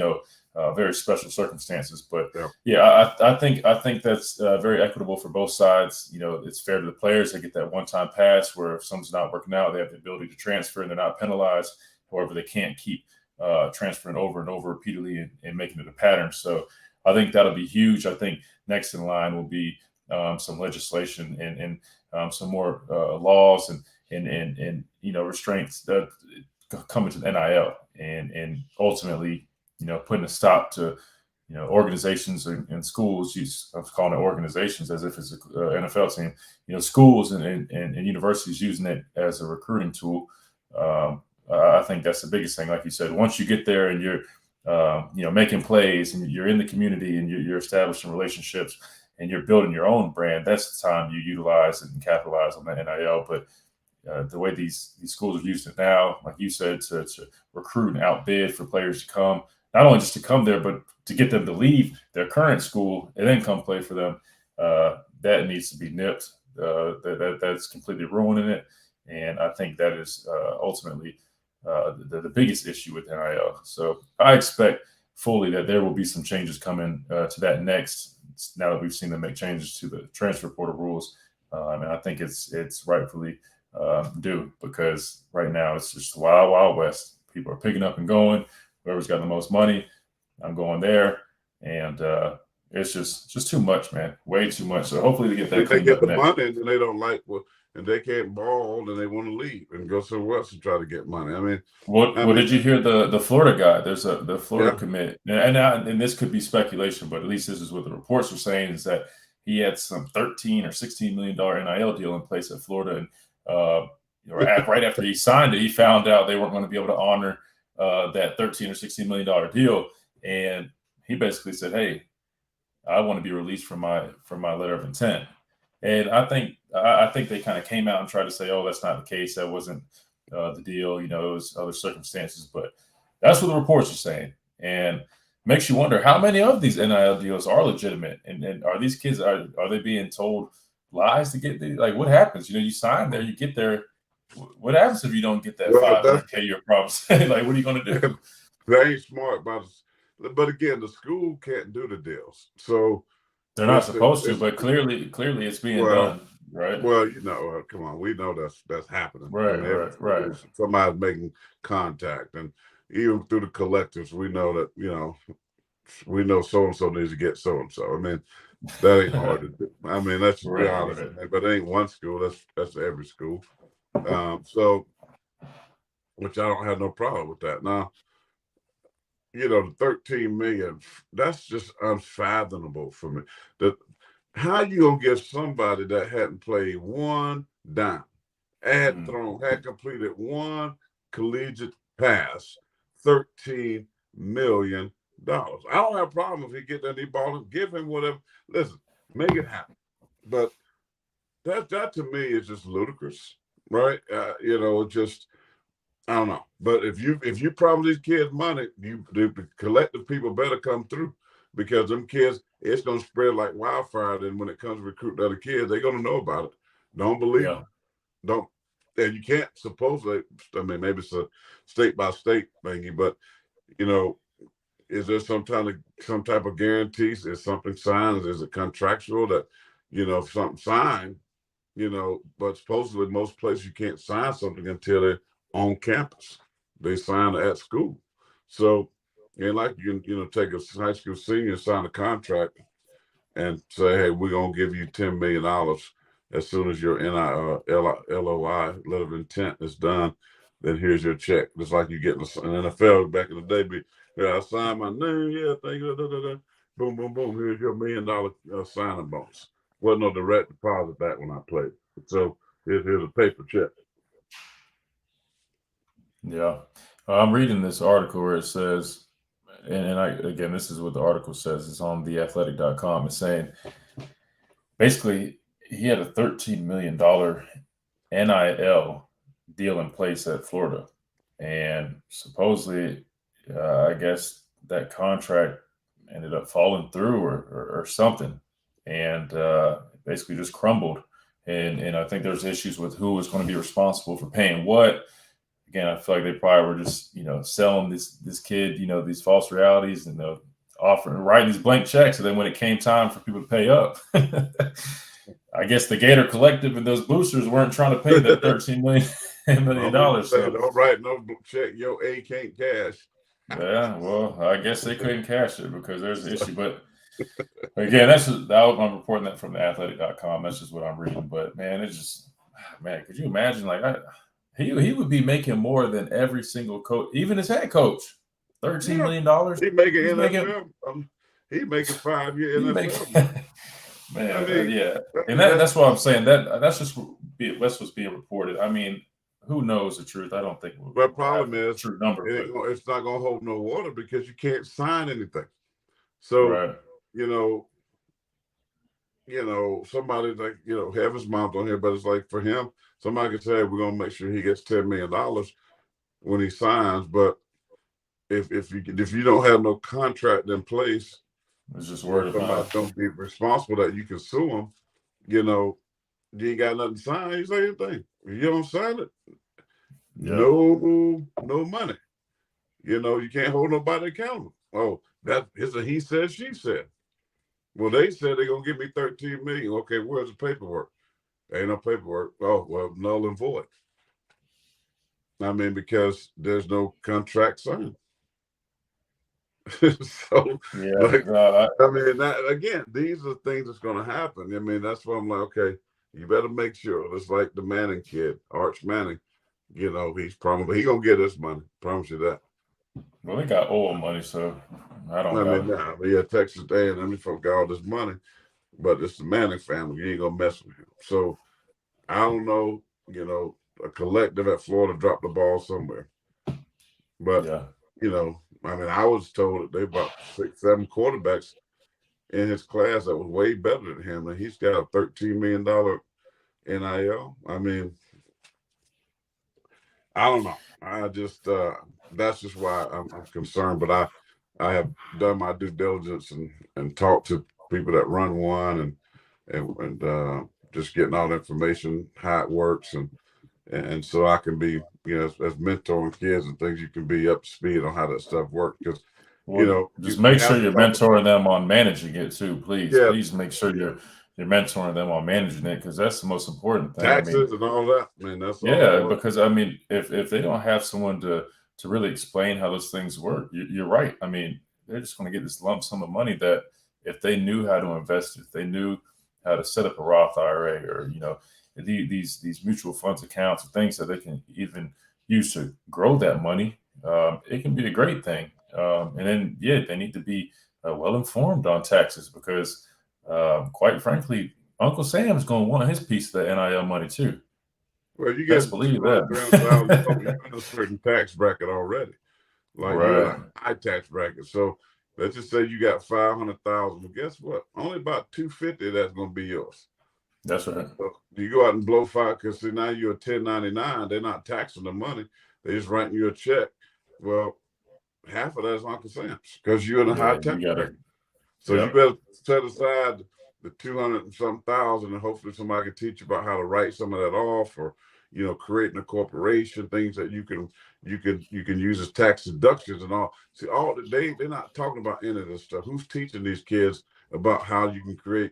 very special circumstances. But yeah, I think that's very equitable for both sides. It's fair to the players. They get that one-time pass where if something's not working out, they have the ability to transfer and they're not penalized. However, they can't keep transferring over and over repeatedly and making it a pattern. So I think that'll be huge. I think next in line will be some legislation and some more laws and restraints that come into the NIL and ultimately putting a stop to organizations and schools. I'm calling it organizations as if it's an NFL team. Schools and universities using it as a recruiting tool. I think that's the biggest thing. Like you said, once you get there and you're making plays and you're in the community and you're establishing relationships and you're building your own brand, that's the time you utilize and capitalize on that NIL. But the way these schools are using it now, like you said, to recruit and outbid for players to come, not only just to come there, but to get them to leave their current school and then come play for them, that needs to be nipped. That's completely ruining it. And I think that is ultimately the biggest issue with NIL. So I expect fully that there will be some changes coming to that next, now that we've seen them make changes to the transfer portal rules. And I think it's rightfully due, because right now it's just wild, wild west. People are picking up and going. Whoever's got the most money, I'm going there. And it's just too much, man. Way too much. So hopefully they get that cleaned up. They get the money and they don't like and they can't ball, and they want to leave and go somewhere else to try to get money. I mean, what did you hear the Florida guy? There's the Florida commit, and this could be speculation, but at least this is what the reports are saying, is that he had some $13 or $16 million NIL deal in place at Florida, and right after he signed it, he found out they weren't going to be able to honor that $13 or $16 million deal, and he basically said, "Hey, I want to be released from my letter of intent." And I think they kind of came out and tried to say, "Oh, that's not the case. That wasn't the deal. It was other circumstances." But that's what the reports are saying, and makes you wonder how many of these NIL deals are legitimate, and are these kids are they being told lies to get the, like, what happens? You sign there, you get there. What happens if you don't get that $500K you're promised? Like, what are you going to do? They ain't smart about it. But again, the school can't do the deals, so they're not supposed to. But clearly, it's being done, right? Well, come on, we know that's happening. Right. Somebody's making contact, and even through the collectives, we know that we know so and so needs to get so and so. I mean, that ain't hard to do. I mean, let's just be honest. Right. But it ain't one school. That's every school. So, which I don't have no problem with that. Now, the 13 million, that's just unfathomable for me. That how you gonna give somebody that hadn't played one down, had completed one collegiate pass, $13 million. I don't have a problem if he get that ball and give him whatever. Listen, make it happen. But that to me is just ludicrous, right? Just I don't know. But if you promise these kids money, the collective people better come through because them kids, it's gonna spread like wildfire. Then when it comes to recruiting other kids, they're gonna know about it. Don't believe Yeah. them. Don't, and you can't supposedly. I mean, maybe it's a state by state thingy, but you know, is there some type of guarantees? Is something signed? Is it contractual that if something signed? But supposedly most places you can't sign something until they're on campus. They sign it at school. So ain't like you can, take a high school senior, sign a contract and say, hey, we're gonna give you $10 million as soon as your LOI, letter of intent, is done. Then here's your check. Just like you get in the NFL back in the day, I signed my name, yeah, thank you, da, da, da. Boom, boom, boom. Here's your $1 million signing bonus. Wasn't no direct deposit back when I played. So here's a paper check. Yeah. I'm reading this article where it says, and again, this is what the article says. It's on theathletic.com. It's saying basically he had a $13 million NIL deal in place at Florida. And supposedly, I guess that contract ended up falling through or something, and basically just crumbled. And I think there's issues with who was going to be responsible for paying what. Again, I feel like they probably were just selling this kid these false realities and writing these blank checks. And then when it came time for people to pay up, I guess the Gator Collective and those boosters weren't trying to pay that $13 million. So don't write no check your A can't cash. yeah, well, I guess they couldn't cash it because there's an issue. But again, I'm reporting that from theathletic.com. That's just what I'm reading. But man, it's just could you imagine he would be making more than every single coach, even his head coach. $13 million. He making NFL. He making 5-year NFL. Man, I mean, yeah, and that's what I'm saying. That's what's being reported. I mean, who knows the truth? I don't think. The problem is true number. it's not going to hold no water because you can't sign anything. So right. Somebody like have his mouth on here, but it's like for him, somebody could say we're going to make sure he gets $10 million when he signs, but if you don't have no contract in place, it's just word of mouth. Don't be responsible that you can sue him. You ain't got nothing to sign. You say anything. If you don't sign it, no money. You can't hold nobody accountable. Oh, it's a he said, she said. Well, they said they're gonna give me $13 million. Okay, where's the paperwork? Ain't no paperwork. Oh, well, null and void. I mean, because there's no contract signed. So I mean, that again, these are things that's going to happen. I mean, that's why I'm like, okay, you better make sure. It's like the Manning kid, Arch Manning. He's probably he gonna get his money. Promise you that. Well, they got oil money, so I don't know. Texas A&M, he got all this money, but it's the Manning family. You ain't gonna mess with him. So I don't know. A collective at Florida dropped the ball somewhere, but I mean, I was told that they about 6-7 quarterbacks in his class that was way better than him, and he's got a $13 million NIL. I mean, I don't know. I just that's just why I'm concerned. But I have done my due diligence and talked to people that run one and just getting all the information, how it works, and so I can be as mentoring kids and things, you can be up to speed on how that stuff works because. Just make sure you're mentoring them on managing it too, please. Yeah. Please make sure you're mentoring them on managing it because that's the most important thing. Taxes and all that, man. That's all because I mean, if they don't have someone to really explain how those things work, you're right. I mean, they're just going to get this lump sum of money that if they knew how to invest, if they knew how to set up a Roth IRA or these mutual funds accounts or things that they can even use to grow that money, it can be a great thing. And then, they need to be well informed on taxes because, quite frankly, Uncle Sam's going to want his piece of the NIL money too. Well, you Best get believe 200, 300,000, that. you're in a certain tax bracket already. Like you're in Right. a high tax bracket. So let's just say you got 500,000. Well, guess what? Only about 250 that's going to be yours. That's right. So you go out and blow fire because see now you're a 1099. They're not taxing the money. They're just writing you a check. Well, half of that is Uncle Sam's because you're in a high tax You got to. bracket. So you better set aside the 200 and some thousand, and hopefully somebody can teach you about how to write some of that off, or creating a corporation, things that you can use as tax deductions and all. See, they're not talking about any of this stuff. Who's teaching these kids about how you can create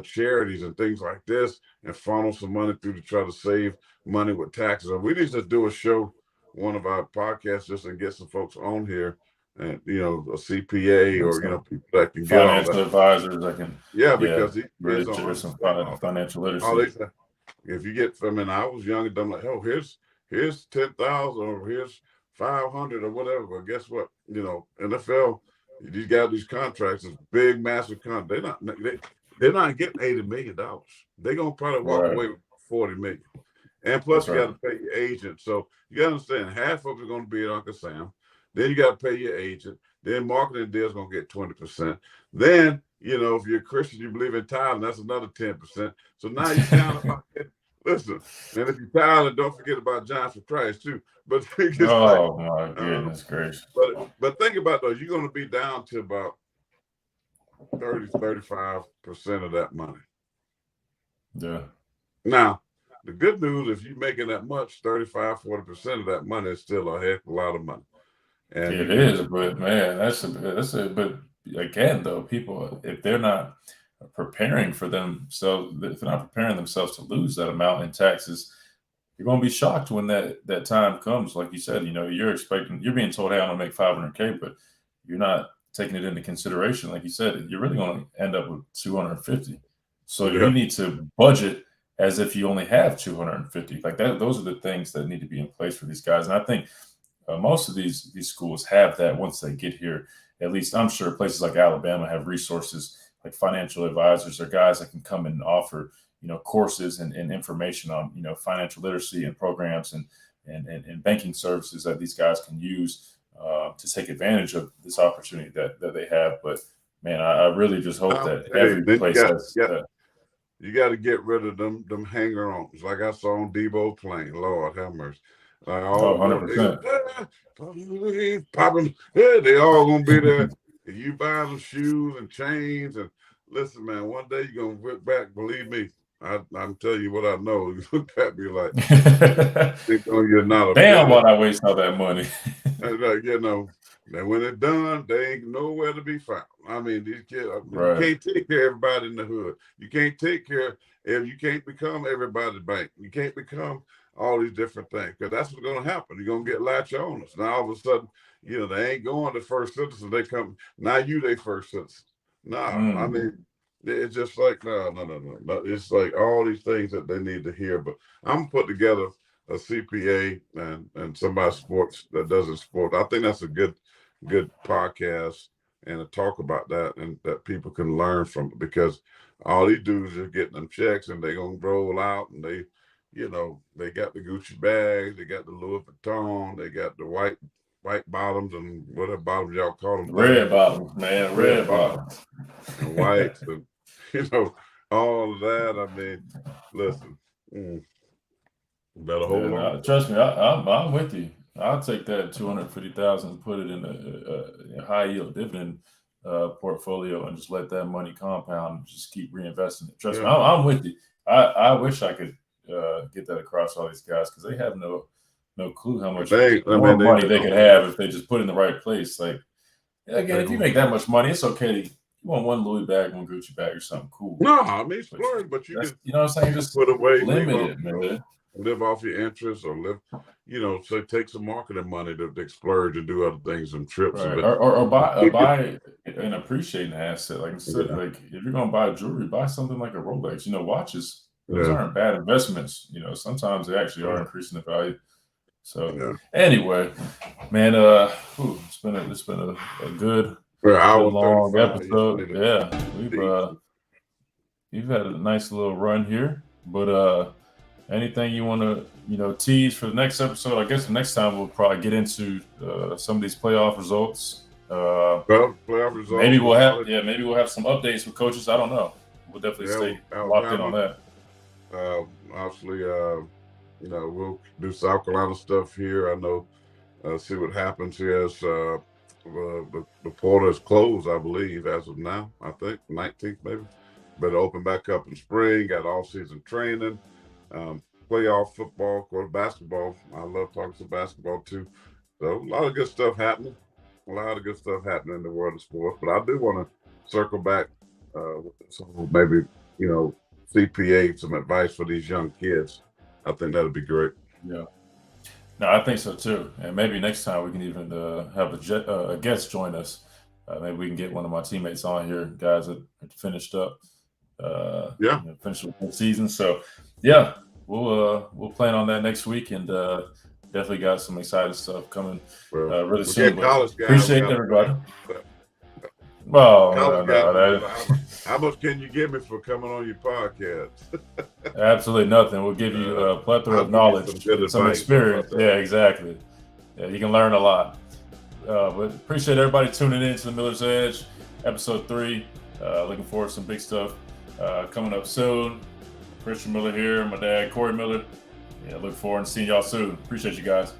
charities and things like this and funnel some money through to try to save money with taxes? And we need to do a show, one of our podcasts, just to get some folks on here. And a CPA or people that can get all financial that. advisors that can Because these really kids don't share some understand financial all literacy. they say. If you get, I mean, I was young and I'm like, oh, here's 10,000 or here's 500 or whatever. But guess what? NFL, these guys, these contracts, is big, massive contract. They're not getting $80 million. They're gonna probably walk away with 40 million. And plus, you got to pay your agent. So you got to understand, half of it's going to be at Uncle Sam. Then you got to pay your agent. Then marketing deal's going to get 20%. Then, if you're a Christian, you believe in tithing, that's another 10%. So now you're down about it. Listen, and if you're tithing, don't forget about Giants for Christ too. But it's my goodness gracious. But think about those. You're going to be down to about 35% of that money. Yeah. Now, the good news, if you're making that much, 35-40% of that money is still a heck of a lot of money. And it is, but man, but again, though, people, if they're not preparing for themselves, if they're not preparing themselves to lose that amount in taxes, you're going to be shocked when that time comes. Like you said, you're being told, hey, I'm going to make $500K, but you're not taking it into consideration. Like you said, you're really going to end up with 250. So you need to budget as if you only have 250. Like that, those are the things that need to be in place for these guys. And I think most of these schools have that once they get here. At least I'm sure places like Alabama have resources like financial advisors or guys that can come and offer, courses and information on, financial literacy and programs and banking services that these guys can use to take advantage of this opportunity that they have. But man, I really just hope that every place has. You got to get rid of them hanger-ons, like I saw on Debo playing. Lord have mercy. Like all 100%. Popping, they all gonna be there. And you buy them shoes and chains, and listen, man. One day you're gonna whip back. Believe me, I'm telling you what I know. You look at me like, you're not a damn. Why'd I waste all that money? And when it's done, they ain't nowhere to be found. I mean, these kids, Right. You can't take care of everybody in the hood. You can't take care if you can't become everybody's bank. You can't become all these different things, because that's what's going to happen. You're going to get latch on us. Now, all of a sudden, they ain't going to first citizen. They come, now they first citizen. No, I mean, it's just like, no. It's like all these things that they need to hear. But I'm put together a CPA and somebody sports that doesn't sport. I think that's a good podcast and a talk about that, and that people can learn from it, because all these dudes are getting them checks and they're going to roll out, and they got the Gucci bags, they got the Louis Vuitton, they got the white bottoms and whatever bottoms y'all call them. Red bottoms, man. Red bottoms. And whites and, all of that. I mean, listen, better hold on. Trust me, I'm with you. I'll take that 250,000 and put it in a high yield dividend portfolio and just let that money compound and just keep reinvesting it. Trust me, I'm with you. I wish I could get that across all these guys, because they have no clue how much more money they could have if they just put it in the right place. Like, again, if you make that much money, it's okay. You want one Louis bag, one Gucci bag, or something cool. No, I mean, splurge, but you can, what I'm saying? Just put away, limit it, man. Live off your interest, or live, so take some marketing money to splurge and do other things and trips. Right. Or buy and appreciate an asset. Like like if you're gonna buy jewelry, buy something like a Rolex. Watches, those aren't bad investments. Sometimes they actually are increasing the value. So Yeah. anyway, man, it's been a good, Well, hour and long 35. Yeah, I episode. need to Yeah, eat. we've had a nice little run here. But anything you want to tease for the next episode? I guess the next time we'll probably get into some of these playoff results. Well, playoff Maybe results we'll with have college. maybe we'll have some updates with coaches. I don't know. We'll definitely Yeah, with stay locked in on Alabama. that. Obviously, we'll do South Carolina stuff here. I know. See what happens here as the portal is closed, I believe, as of now. I think 19th maybe, but it'll open back up in spring. Got all season training, playoff football, of course, basketball. I love talking some basketball too. So a lot of good stuff happening. A lot of good stuff happening in the world of sports. But I do want to circle back with some maybe CPA, some advice for these young kids. I think that'd be great. Yeah. No, I think so too. And maybe next time we can even have a guest join us. Maybe we can get one of my teammates on here, guys that finished up, finished with the season. So, yeah, we'll plan on that next week, and definitely got some exciting stuff coming really soon. College guys, appreciate everybody. Well, college no, guys, how much can you give me for coming on your podcast? Absolutely nothing. We'll give you a plethora of knowledge, some experience. Yeah, exactly. Yeah, you can learn a lot. But appreciate everybody tuning in to the Miller's Edge, episode 3. Looking forward to some big stuff coming up soon. Christian Miller here, my dad, Corey Miller. Yeah, look forward to seeing y'all soon. Appreciate you guys.